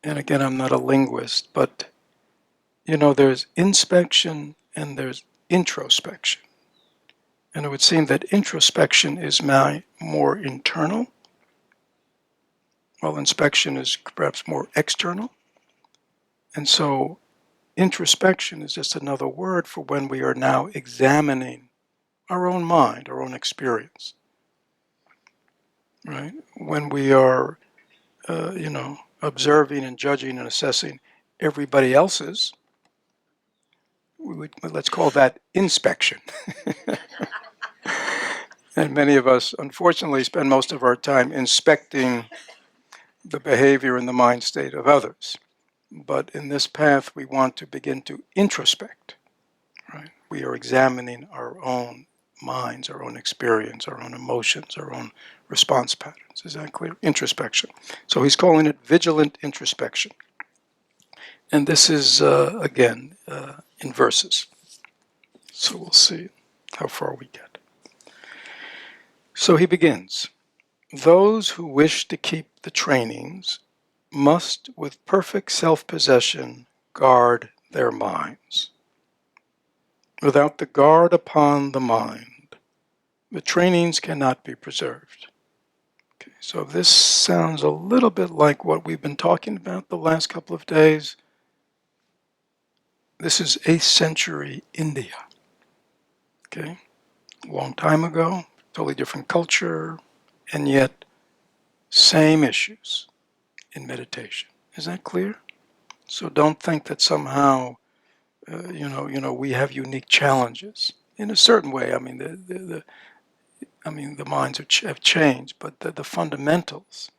and again, I'm not a linguist, but there's inspection and there's introspection. And it would seem that introspection is more internal, while inspection is perhaps more external. And so introspection is just another word for when we are now examining our own mind, our own experience, right? When we are, observing and judging and assessing everybody else's, let's call that inspection. And many of us, unfortunately, spend most of our time inspecting the behavior and the mind state of others. But in this path, we want to begin to introspect. Right? We are examining our own minds, our own experience, our own emotions, our own response patterns. Is that clear? Introspection. So he's calling it vigilant introspection. And this is, again, in verses. So we'll see how far we get. So he begins. Those who wish to keep the trainings must, with perfect self-possession, guard their minds. Without the guard upon the mind, the trainings cannot be preserved. Okay, so this sounds a little bit like what we've been talking about the last couple of days. This is 8th century India. Okay, a long time ago, totally different culture, and yet same issues in meditation. Is that clear? So don't think that somehow, we have unique challenges. In a certain way, I mean, the minds have changed, but the fundamentals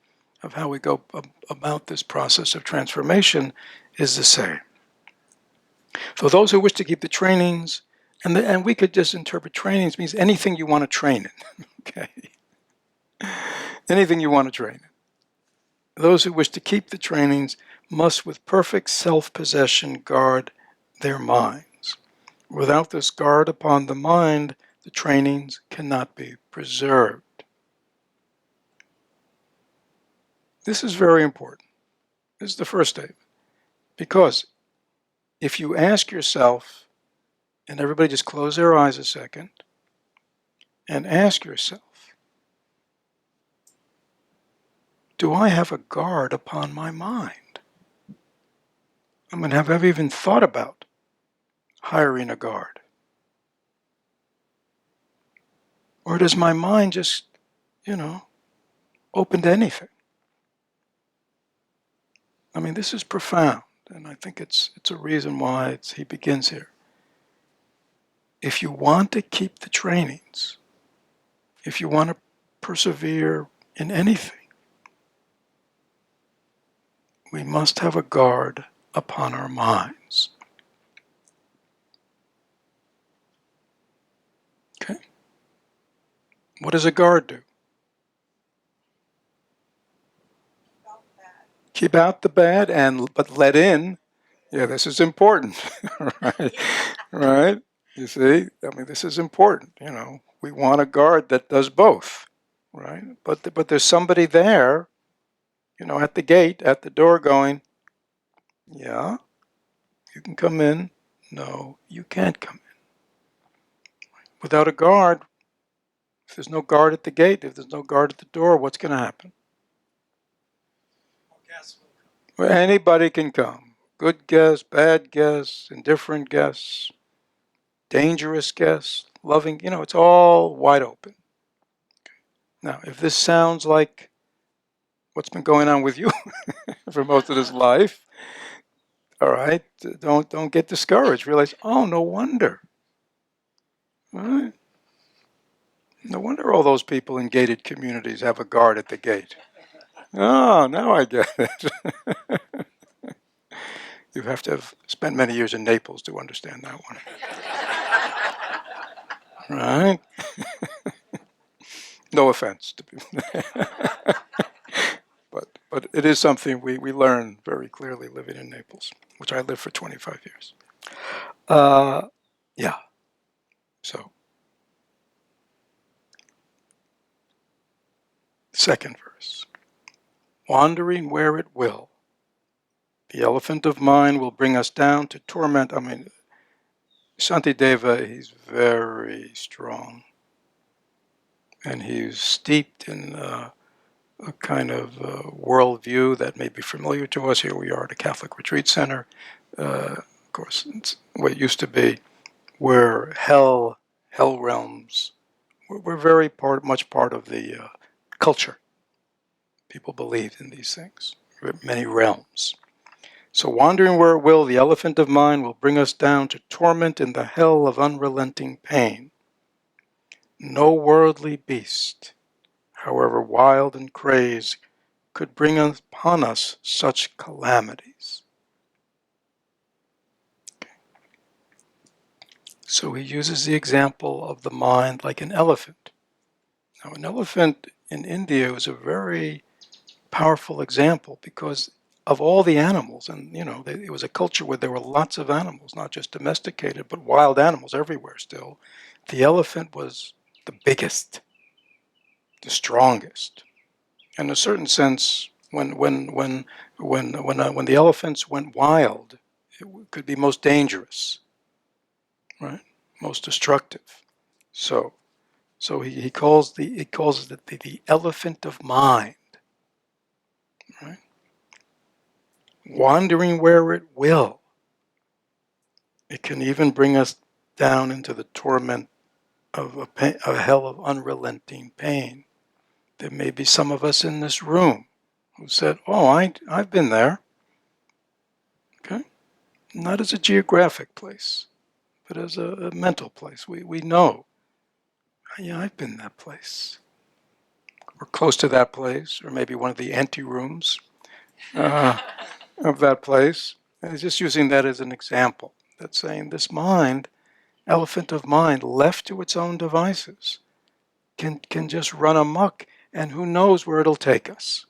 of how we go about this process of transformation is the same. For those who wish to keep the trainings, and we could just interpret trainings means anything you want to train in, okay? Anything you want to train in. Those who wish to keep the trainings must with perfect self-possession guard their minds. Without this guard upon the mind, the trainings cannot be preserved. This is very important. This is the first statement. Because if you ask yourself, and everybody just close their eyes a second, and ask yourself, do I have a guard upon my mind? I mean, have I even thought about hiring a guard? Or does my mind just, open to anything? I mean, this is profound, and I think it's a reason why he begins here. If you want to keep the trainings, if you want to persevere in anything, we must have a guard upon our minds. Okay? What does a guard do? Keep out the bad, but let in. Yeah, this is important, right? Right? You see, I mean, this is important. We want a guard that does both, right? But there's somebody there, at the gate, at the door, going, yeah, you can come in. No, you can't come in. Without a guard, if there's no guard at the gate, if there's no guard at the door, what's going to happen? Well, anybody can come. Good guests, bad guests, indifferent guests, dangerous guests, loving, it's all wide open. Now, if this sounds like what's been going on with you for most of this life, all right, don't get discouraged. Realize, oh, no wonder. All right? No wonder all those people in gated communities have a guard at the gate. Oh, now I get it. You have to have spent many years in Naples to understand that one. Right? No offense. But it is something we learn very clearly living in Naples, which I lived for 25 years. Yeah. So, second verse. Wandering where it will, the elephant of mind will bring us down to torment. I mean, Shantideva, he's very strong. And he's steeped in a kind of worldview that may be familiar to us. Here we are at a Catholic retreat center. Of course, it's what it used to be, where hell realms were very much part of the culture. People believed in these things, many realms. So wandering where it will, the elephant of mind will bring us down to torment in the hell of unrelenting pain. No worldly beast, however wild and crazed, could bring upon us such calamities. So he uses the example of the mind like an elephant. Now, an elephant in India is a very powerful example because of all the animals, and it was a culture where there were lots of animals, not just domesticated, but wild animals everywhere still. The elephant was the biggest, the strongest. In a certain sense, when the elephants went wild, it could be most dangerous, right? Most destructive. So he calls it the elephant of mind, right? Wandering where it will. It can even bring us down into the torment of a hell of unrelenting pain. There may be some of us in this room who said, "Oh, I've been there." Okay, not as a geographic place, but as a mental place. We know, yeah, I've been that place, or close to that place, or maybe one of the anterooms of that place. And just using that as an example. That's saying this mind, elephant of mind, left to its own devices, can just run amok, and who knows where it'll take us.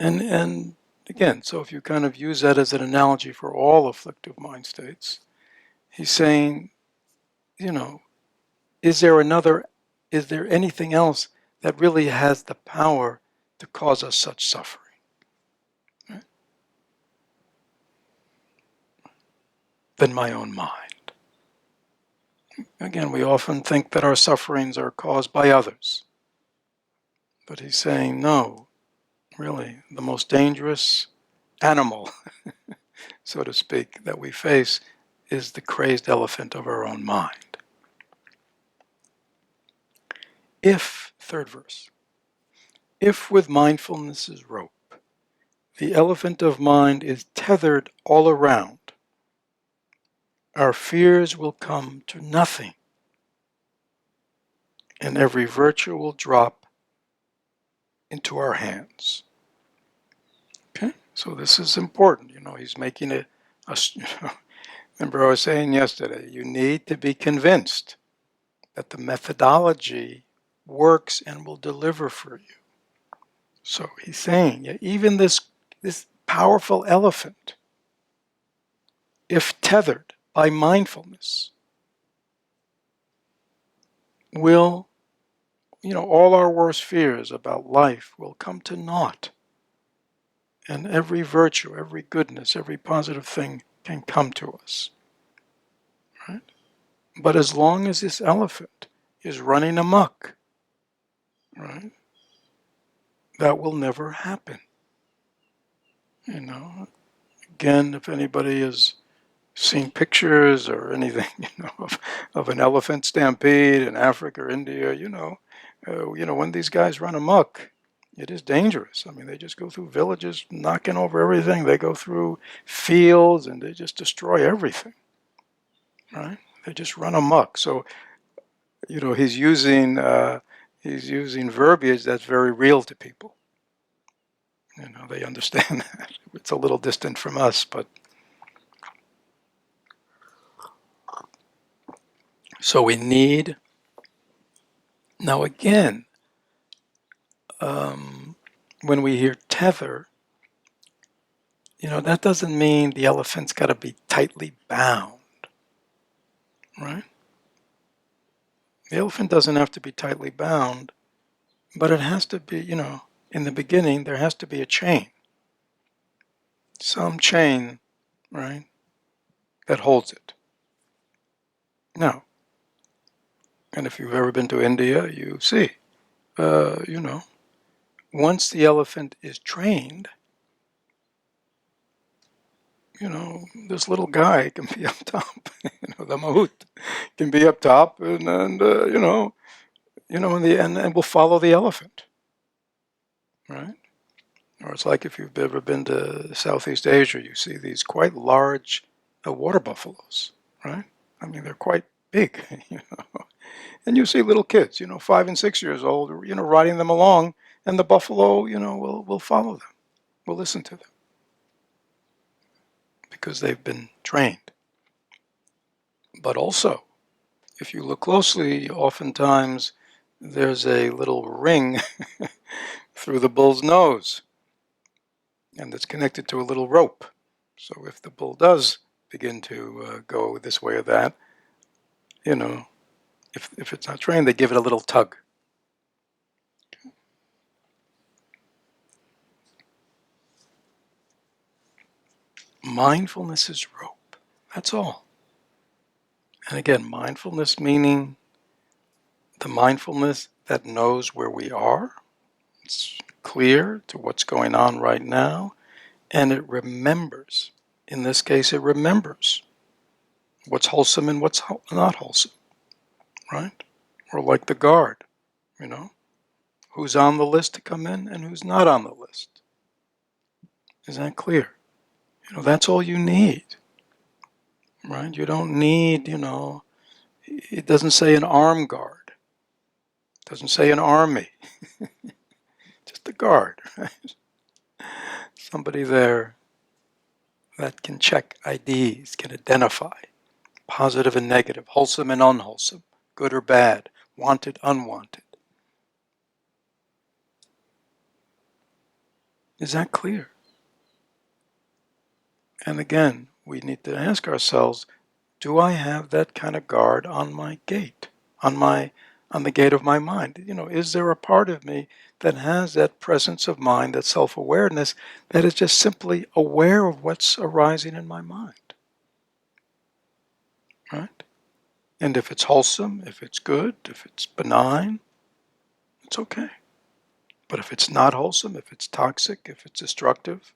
And again, so if you kind of use that as an analogy for all afflictive mind states, he's saying, is there anything else that really has the power to cause us such suffering? Right? Than my own mind. Again, we often think that our sufferings are caused by others. But he's saying, no, really, the most dangerous animal, so to speak, that we face is the crazed elephant of our own mind. Third verse, if with mindfulness's rope, the elephant of mind is tethered all around, our fears will come to nothing, and every virtue will drop into our hands. Okay, so this is important. He's making it. Remember, I was saying yesterday, you need to be convinced that the methodology works and will deliver for you. So he's saying, even this powerful elephant, if tethered by mindfulness, will, all our worst fears about life will come to naught. And every virtue, every goodness, every positive thing can come to us. Right? But as long as this elephant is running amok, right, that will never happen. Again, if anybody has seen pictures or anything, of an elephant stampede in Africa or India, when these guys run amok, it is dangerous. I mean, they just go through villages, knocking over everything. They go through fields and they just destroy everything, right? They just run amok. So, he's using verbiage that's very real to people. They understand that. It's a little distant from us, but so we need. Now again, when we hear tether, that doesn't mean the elephant's got to be tightly bound, right? The elephant doesn't have to be tightly bound, but it has to be, in the beginning, there has to be a chain. Some chain, right, that holds it. Now, and if you've ever been to India, you see, once the elephant is trained, this little guy can be up top. The mahout can be up top, and in the end, and will follow the elephant, right? Or it's like if you've ever been to Southeast Asia, you see these quite large water buffaloes, right? I mean, they're quite big, you know. And you see little kids, 5 and 6 years old, riding them along, and the buffalo, will follow them, will listen to them, because they've been trained. But also, if you look closely, oftentimes there's a little ring through the bull's nose, and it's connected to a little rope. So if the bull does begin to go this way or that, if it's not trained, they give it a little tug. Mindfulness is rope. That's all. And again, mindfulness meaning the mindfulness that knows where we are. It's clear to what's going on right now, and it remembers. In this case, it remembers what's wholesome and what's not wholesome, right? Or like the guard, who's on the list to come in and who's not on the list. Is that clear? That's all you need, right? You don't need, it doesn't say an armed guard. It doesn't say an army. Just a guard, right? Somebody there that can check IDs, can identify positive and negative, wholesome and unwholesome, good or bad, wanted, unwanted. Is that clear? And again, we need to ask ourselves, do I have that kind of guard on my gate, on the gate of my mind? Is there a part of me that has that presence of mind, that self-awareness, that is just simply aware of what's arising in my mind? Right? And if it's wholesome, if it's good, if it's benign, it's okay. But if it's not wholesome, if it's toxic, if it's destructive,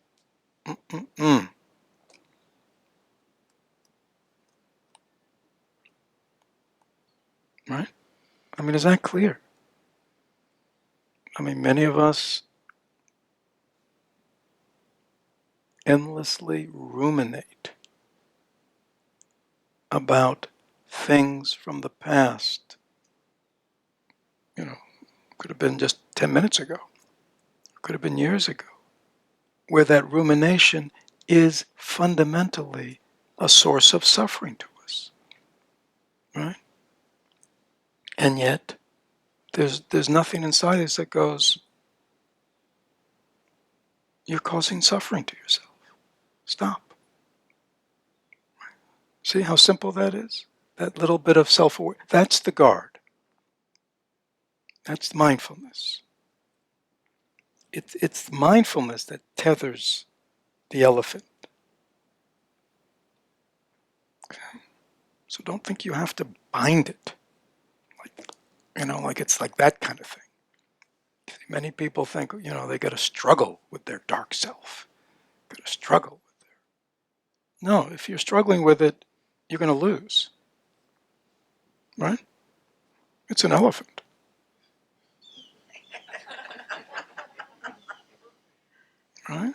right? I mean, is that clear? I mean, many of us endlessly ruminate about things from the past. Could have been just 10 minutes ago, could have been years ago, where that rumination is fundamentally a source of suffering to us, right? And yet, there's nothing inside us that goes, you're causing suffering to yourself. Stop. See how simple that is? That little bit of self-awareness, that's the guard. That's mindfulness. It's mindfulness that tethers the elephant. Okay? So don't think you have to bind it. Like it's like that kind of thing. Many people think, they got to struggle with their dark self. Got to struggle with their... No, if you're struggling with it, you're going to lose. Right? It's an elephant. Right?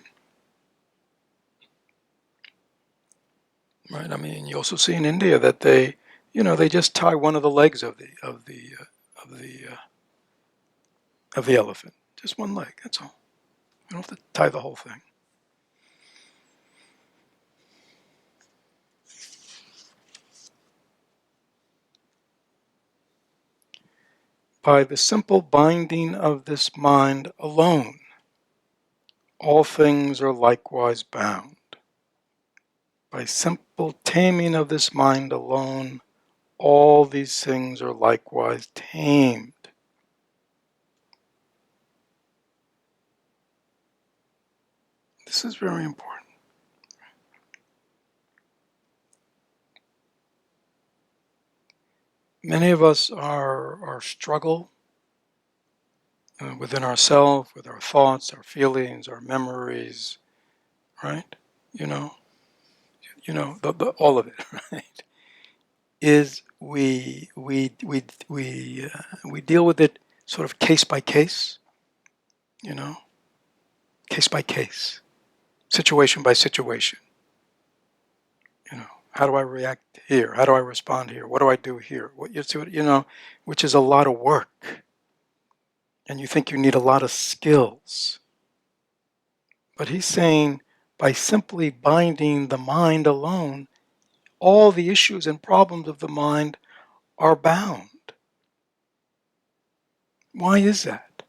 Right. I mean, you also see in India that they just tie one of the legs of the elephant. Just one leg. That's all. You don't have to tie the whole thing. By the simple binding of this mind alone, all things are likewise bound. By simple taming of this mind alone, all these things are likewise tamed. This is very important. Many of us our struggle within ourselves, with our thoughts, our feelings, our memories, right? All of it, right? Is we deal with it sort of case by case, case by case, situation by situation. How do I react here? How do I respond here? What do I do here? Which is a lot of work. And you think you need a lot of skills. But he's saying by simply binding the mind alone, all the issues and problems of the mind are bound. Why is that?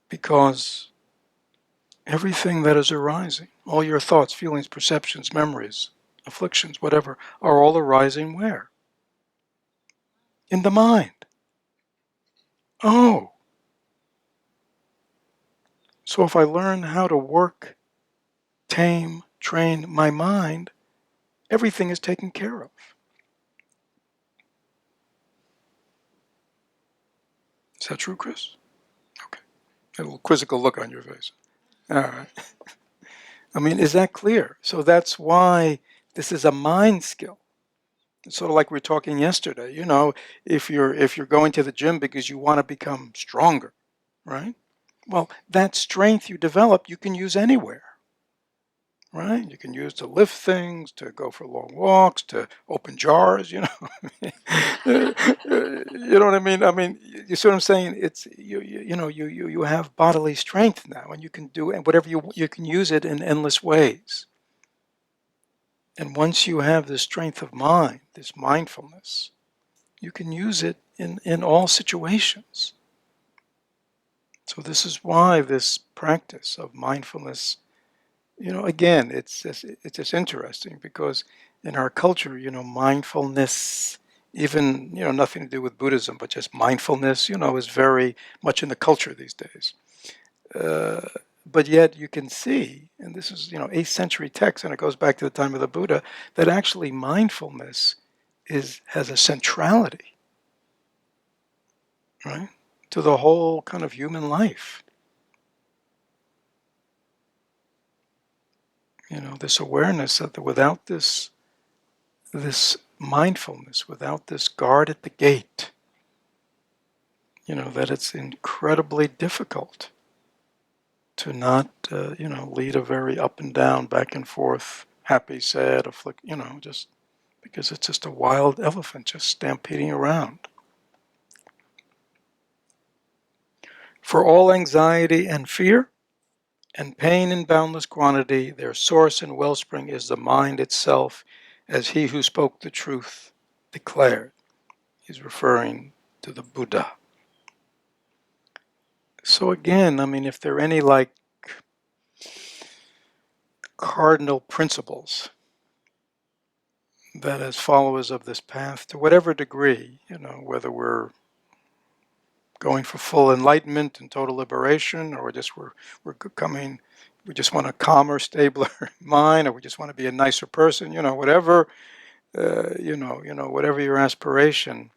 Because everything that is arising, all your thoughts, feelings, perceptions, memories, afflictions, whatever, are all arising where? In the mind. Oh. So if I learn how to work, tame, train my mind, everything is taken care of. Is that true, Chris? Okay. A little quizzical look on your face. All right. I mean, is that clear? So that's why this is a mind skill. It's sort of like we were talking yesterday. If you're going to the gym because you want to become stronger, right? Well, that strength you develop, you can use anywhere, right? You can use to lift things, to go for long walks, to open jars. You know what I mean? You see what I'm saying? It's you have bodily strength now, and you can do whatever you can use it in endless ways. And once you have this strength of mind, this mindfulness, you can use it in all situations. So this is why this practice of mindfulness, again, it's just interesting because in our culture, mindfulness, even, nothing to do with Buddhism, but just mindfulness, is very much in the culture these days. But yet you can see, and this is 8th century text, and it goes back to the time of the Buddha, that actually mindfulness has a centrality, right, to the whole kind of human life. This awareness that without this mindfulness, without this guard at the gate, that it's incredibly difficult to not, lead a very up and down, back and forth, happy, sad, just because it's just a wild elephant just stampeding around. For all anxiety and fear and pain in boundless quantity, their source and wellspring is the mind itself, as he who spoke the truth declared. He's referring to the Buddha. So again, if there are any cardinal principles that as followers of this path, to whatever degree, whether we're going for full enlightenment and total liberation, or we just want a calmer, stabler mind, or we just want to be a nicer person, whatever, whatever your aspiration,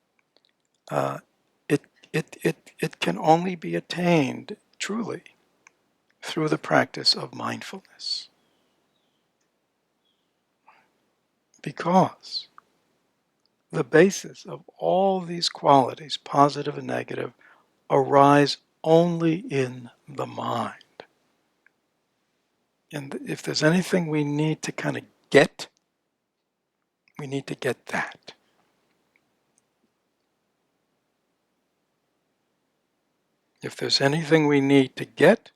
it can only be attained truly through the practice of mindfulness. Because the basis of all these qualities, positive and negative, arise only in the mind. And if there's anything we need to kind of get, we need to get that. If there's anything we need to get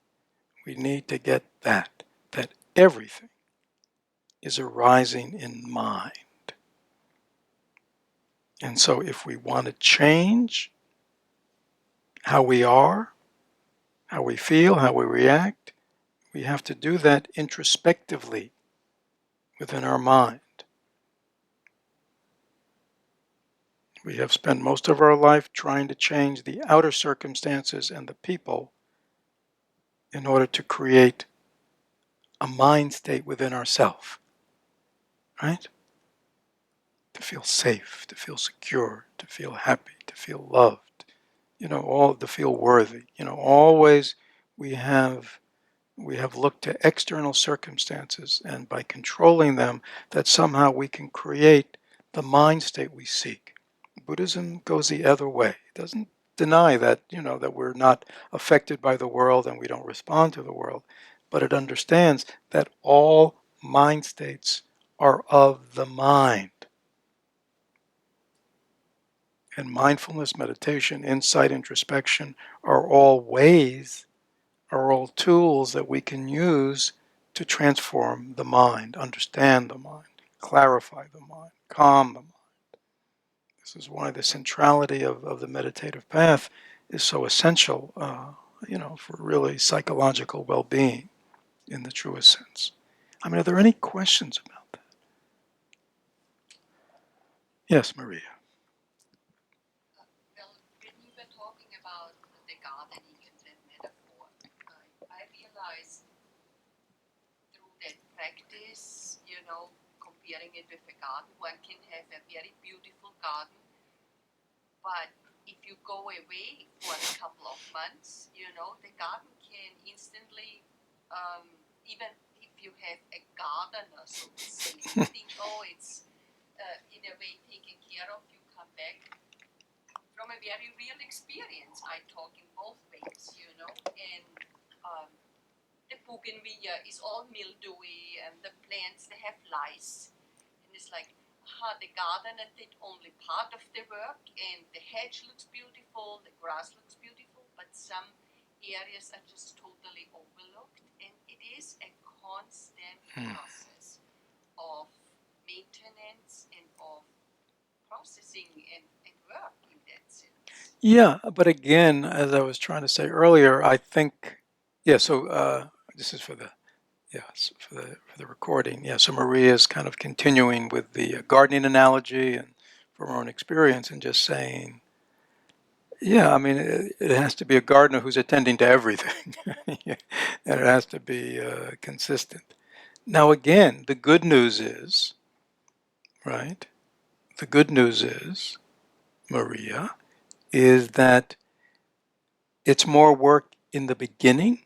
that everything is arising in mind. And so if we want to change how we are, how we feel, how we react, we have to do that introspectively within our mind. We have spent most of our life trying to change the outer circumstances and the people in order to create a mind state within ourselves, right? To feel safe, to feel secure, to feel happy, to feel loved, all to feel worthy. Always we have looked to external circumstances, and by controlling them, that somehow we can create the mind state we seek. Buddhism goes the other way. It doesn't deny that, that we're not affected by the world and we don't respond to the world, but it understands that all mind states are of the mind. And mindfulness, meditation, insight, introspection are all ways, are all tools that we can use to transform the mind, understand the mind, clarify the mind, calm the mind. This is why the centrality of the meditative path is so essential, for really psychological well-being in the truest sense. I mean, are there any questions about that? Yes, Maria. Well, when you were talking about the gardening and that metaphor, I realized through that practice, comparing it with a garden, one can have a very beautiful garden, but if you go away for a couple of months, the garden can instantly, even if you have a gardener, so to say, you think, oh, it's in a way taken care of, you come back from a very real experience. I talk in both ways, and the bougainvillea is all mildewy, and the plants, they have lice, and it's like, the gardener did only part of the work, and the hedge looks beautiful, the grass looks beautiful, but some areas are just totally overlooked, and it is a constant process of maintenance and of processing and work in that sense. Yeah, but again, as I was trying to say earlier, I think, so this is for the recording. Yeah, so Maria is kind of continuing with the gardening analogy and from her own experience and just saying, yeah, I mean, it has to be a gardener who's attending to everything. And it has to be consistent. Now, again, the good news is, right? The good news is, Maria, is that it's more work in the beginning.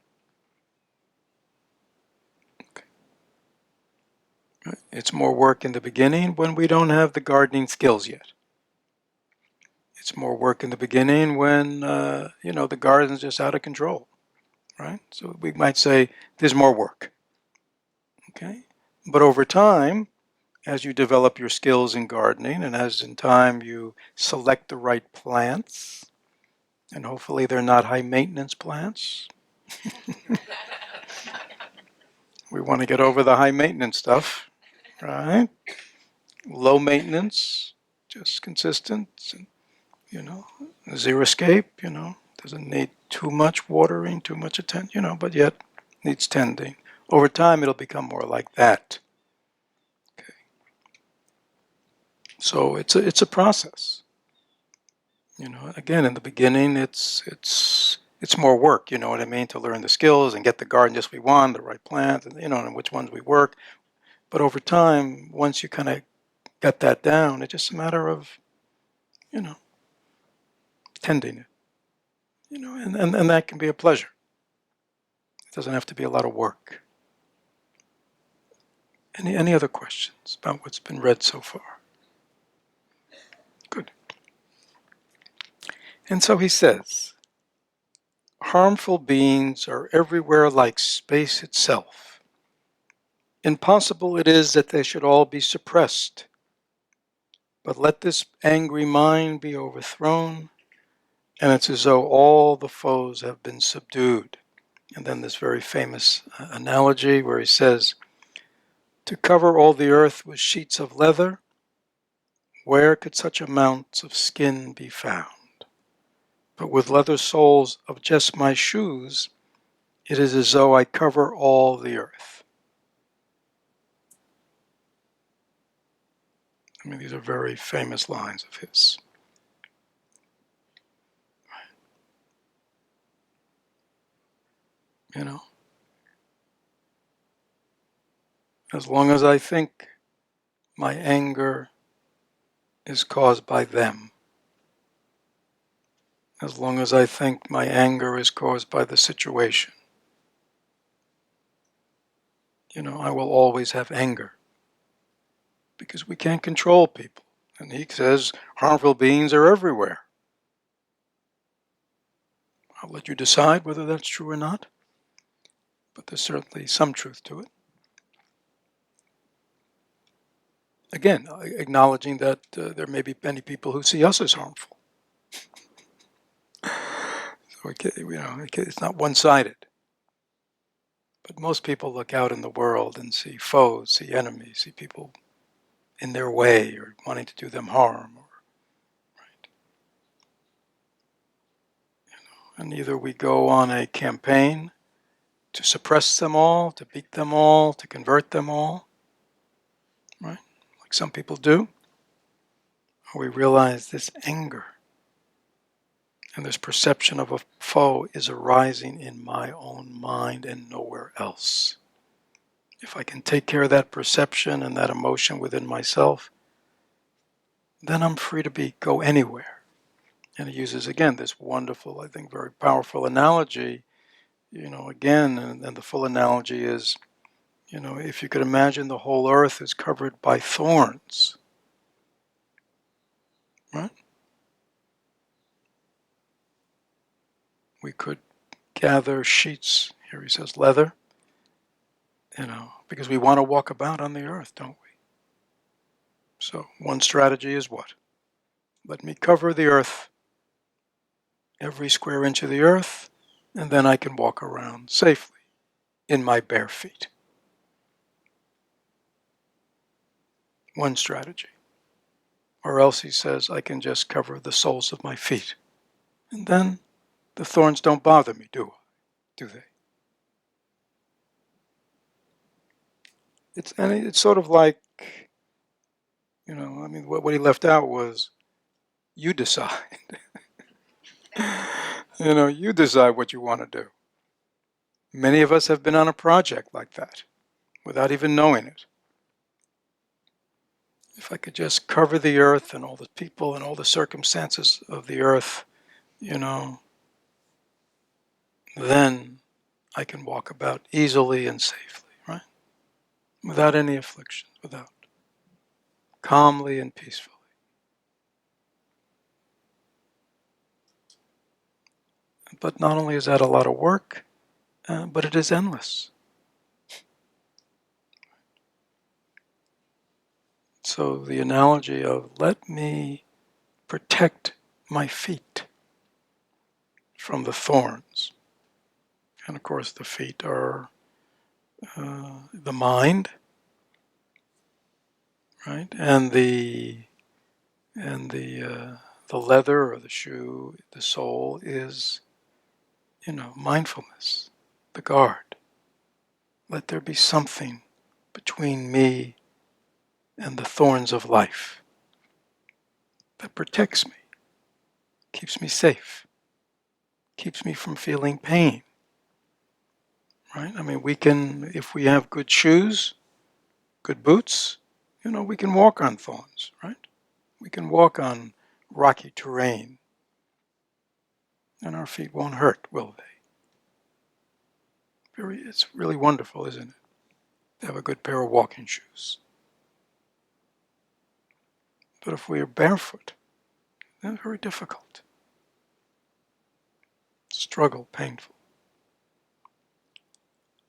It's more work in the beginning when we don't have the gardening skills yet. It's more work in the beginning when, the garden's just out of control, right? So we might say there's more work, okay? But over time, as you develop your skills in gardening and as in time you select the right plants, and hopefully they're not high maintenance plants. We want to get over the high maintenance stuff, right? Low maintenance, just consistent, zero escape, doesn't need too much watering, too much attention, but yet needs tending. Over time, it'll become more like that. Okay. So it's a process. Again, in the beginning, it's more work. You know what I mean? To learn the skills and get the garden just we want, the right plants, and and which ones we work. But over time, once you kind of got that down, it's just a matter of, tending it. And that can be a pleasure. It doesn't have to be a lot of work. Any other questions about what's been read so far? Good. And so he says, harmful beings are everywhere like space itself. Impossible it is that they should all be suppressed. But let this angry mind be overthrown, and it's as though all the foes have been subdued. And then this very famous analogy where he says, to cover all the earth with sheets of leather, where could such amounts of skin be found? But with leather soles of just my shoes, it is as though I cover all the earth. I mean, these are very famous lines of his. As long as I think my anger is caused by them, as long as I think my anger is caused by the situation, I will always have anger. Because we can't control people. And he says harmful beings are everywhere. I'll let you decide whether that's true or not, but there's certainly some truth to it. Again, acknowledging that there may be many people who see us as harmful. So it's not one-sided. But most people look out in the world and see foes, see enemies, see people in their way or wanting to do them harm. Right? And either we go on a campaign to suppress them all, to beat them all, to convert them all, right? Like some people do, or we realize this anger and this perception of a foe is arising in my own mind and nowhere else. If I can take care of that perception and that emotion within myself, then I'm free to go anywhere. And it uses, again, this wonderful, I think, very powerful analogy, again, and the full analogy is, if you could imagine the whole earth is covered by thorns, right? We could gather sheets, here he says leather, because we want to walk about on the earth, don't we? So one strategy is what? Let me cover the earth, every square inch of the earth, and then I can walk around safely in my bare feet. One strategy. Or else he says, I can just cover the soles of my feet. And then the thorns don't bother me, do they? It's sort of like, what he left out was, you decide. You decide what you want to do. Many of us have been on a project like that, without even knowing it. If I could just cover the earth and all the people and all the circumstances of the earth, then I can walk about easily and safely, right? Without any affliction, calmly and peacefully. But not only is that a lot of work, but it is endless. So the analogy of let me protect my feet from the thorns. And of course the feet are the mind, right? And the leather or the shoe, the sole is, mindfulness, the guard. Let there be something between me and the thorns of life that protects me, keeps me safe, keeps me from feeling pain, right? We can, if we have good shoes, good boots, we can walk on thorns, right? We can walk on rocky terrain and our feet won't hurt, will they? It's really wonderful, isn't it? To have a good pair of walking shoes. But if we are barefoot, then it's very difficult. Struggle, painful.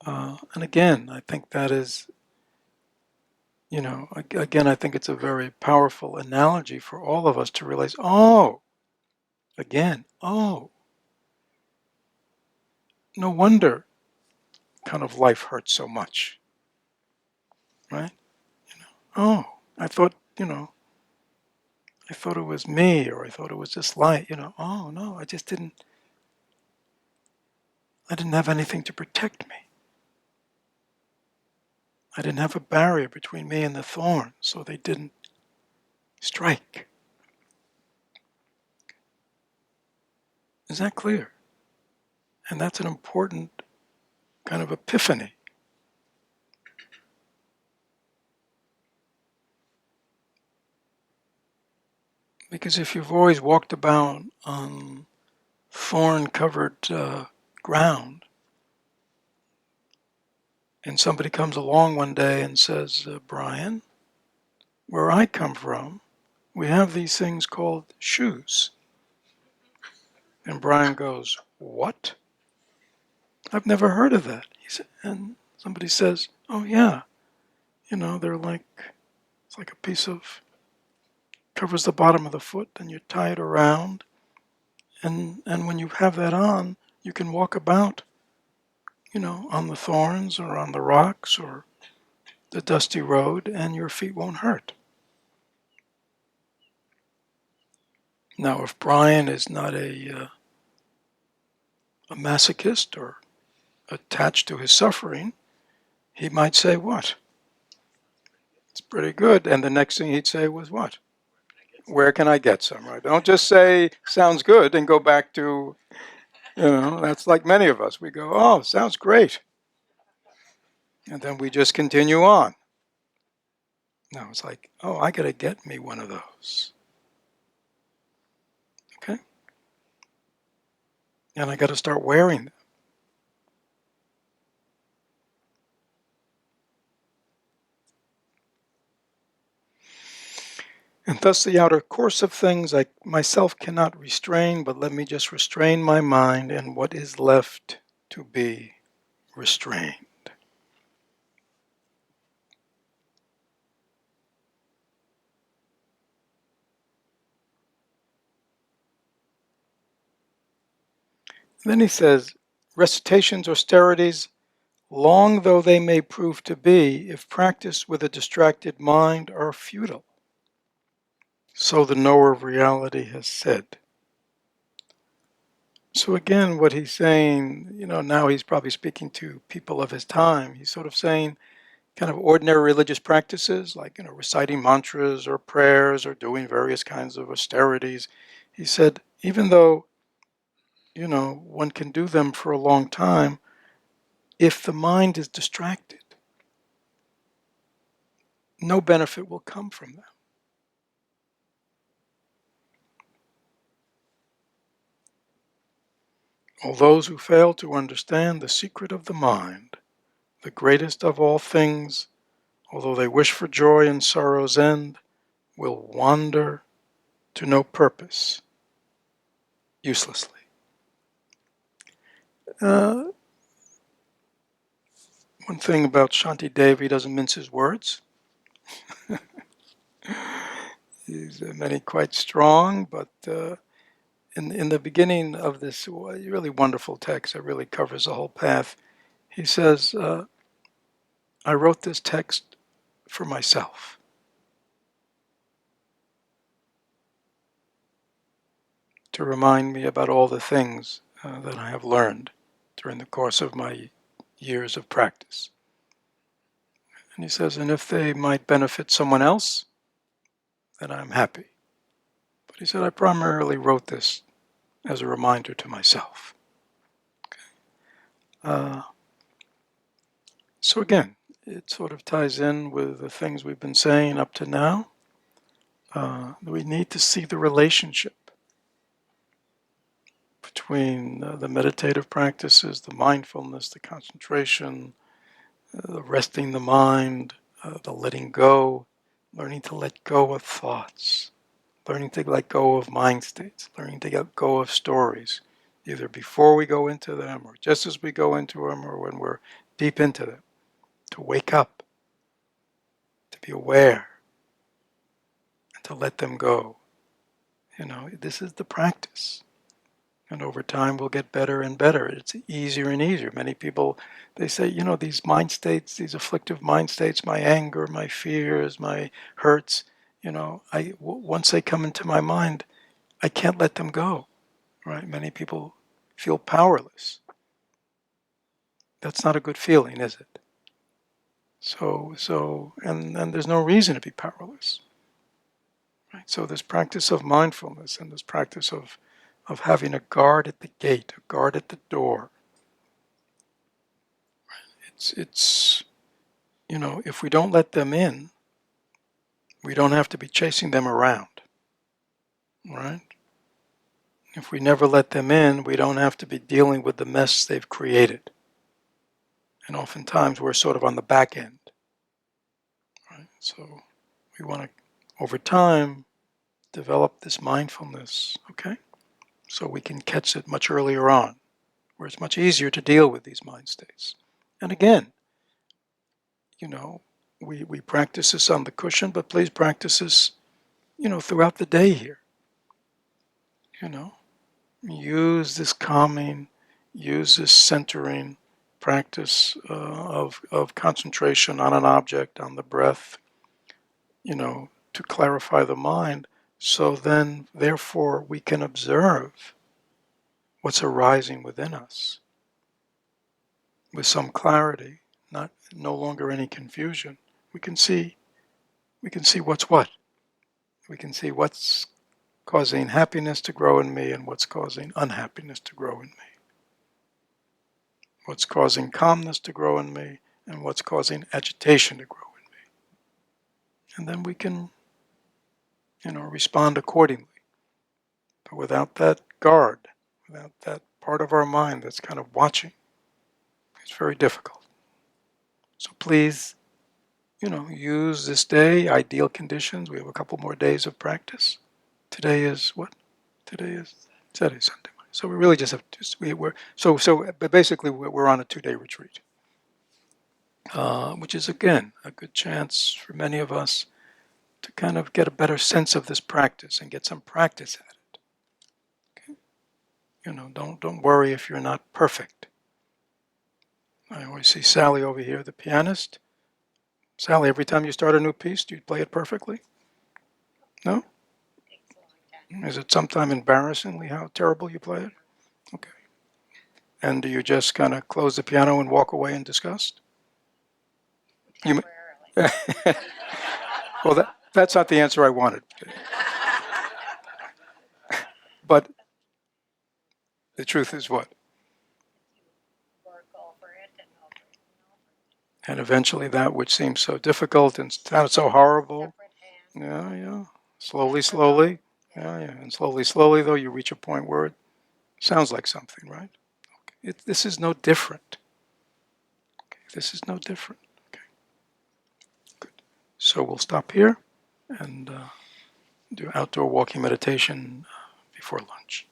And again, I think that is, I think it's a very powerful analogy for all of us to realize, no wonder kind of life hurts so much, right? I thought it was me, or I thought it was just light, no, I didn't have anything to protect me. I didn't have a barrier between me and the thorns, so they didn't strike. Is that clear? And that's an important kind of epiphany. Because if you've always walked about on thorn-covered ground, and somebody comes along one day and says, Brian, where I come from, we have these things called shoes. And Brian goes, what? I've never heard of that. He said, and somebody says, oh yeah, they're like, it's like a piece of, covers the bottom of the foot, and you tie it around, and when you have that on, you can walk about, on the thorns or on the rocks or the dusty road, and your feet won't hurt. Now, if Brian is not a masochist or attached to his suffering, he might say, what? It's pretty good. And the next thing he'd say was what? Where can I get some, right? Don't just say, sounds good, and go back to, that's like many of us. We go, oh, sounds great. And then we just continue on. No, it's like, oh, I got to get me one of those. Okay? And I got to start wearing them. And thus the outer course of things I myself cannot restrain, but let me just restrain my mind and what is left to be restrained. And then he says, recitations, austerities, long though they may prove to be, if practiced with a distracted mind, are futile. So the knower of reality has said. So again, what he's saying, now he's probably speaking to people of his time. He's sort of saying kind of ordinary religious practices, like, reciting mantras or prayers or doing various kinds of austerities. He said, even though, one can do them for a long time, if the mind is distracted, no benefit will come from them. All those who fail to understand the secret of the mind, the greatest of all things, although they wish for joy and sorrow's end, will wander to no purpose, uselessly. One thing about Shantidev, he doesn't mince his words. He's many quite strong, but in the beginning of this really wonderful text that really covers the whole path, he says, I wrote this text for myself. To remind me about all the things that I have learned during the course of my years of practice. And he says, and if they might benefit someone else, then I'm happy. But he said, I primarily wrote this as a reminder to myself. Okay. So again, it sort of ties in with the things we've been saying up to now. We need to see the relationship between the meditative practices, the mindfulness, the concentration, the resting the mind, the letting go, learning to let go of thoughts, learning to let go of mind states, learning to let go of stories, either before we go into them or just as we go into them or when we're deep into them, to wake up, to be aware, and to let them go. This is the practice. And over time, we'll get better and better. It's easier and easier. Many people, they say, these mind states, these afflictive mind states, my anger, my fears, my hurts, once they come into my mind, I can't let them go, right? Many people feel powerless. That's not a good feeling, is it? And there's no reason to be powerless, right? So this practice of mindfulness and this practice of having a guard at the gate, a guard at the door. It's if we don't let them in, we don't have to be chasing them around, right? If we never let them in, we don't have to be dealing with the mess they've created. And oftentimes we're sort of on the back end, right? So we want to, over time, develop this mindfulness, okay? So we can catch it much earlier on. where it's much easier to deal with these mind states. And again, we practice this on the cushion, but please practice this, throughout the day here. Use this calming, use this centering practice of concentration on an object, on the breath, to clarify the mind. So then, therefore, we can observe what's arising within us with some clarity, no longer any confusion. We can see what's what. We can see what's causing happiness to grow in me and what's causing unhappiness to grow in me. What's causing calmness to grow in me and what's causing agitation to grow in me. And then we can, respond accordingly. But without that guard, without that part of our mind that's kind of watching, it's very difficult. So please, use this day, ideal conditions. We have a couple more days of practice. Today is what? Today's Sunday. So we really just have but basically we're on a 2-day retreat, which is again a good chance for many of us to kind of get a better sense of this practice and get some practice at it. Okay? Don't worry if you're not perfect. I always see Sally over here, the pianist. Sally, every time you start a new piece, do you play it perfectly? No? Is it sometimes embarrassingly how terrible you play it? Okay. And do you just kind of close the piano and walk away in disgust? Well, that's not the answer I wanted. But the truth is what? And eventually that which seems so difficult and sounds so horrible, yeah, slowly, yeah, and slowly, though, you reach a point where it sounds like something, right? Okay. This is no different. Okay. This is no different. Okay. Good. So we'll stop here and do outdoor walking meditation before lunch.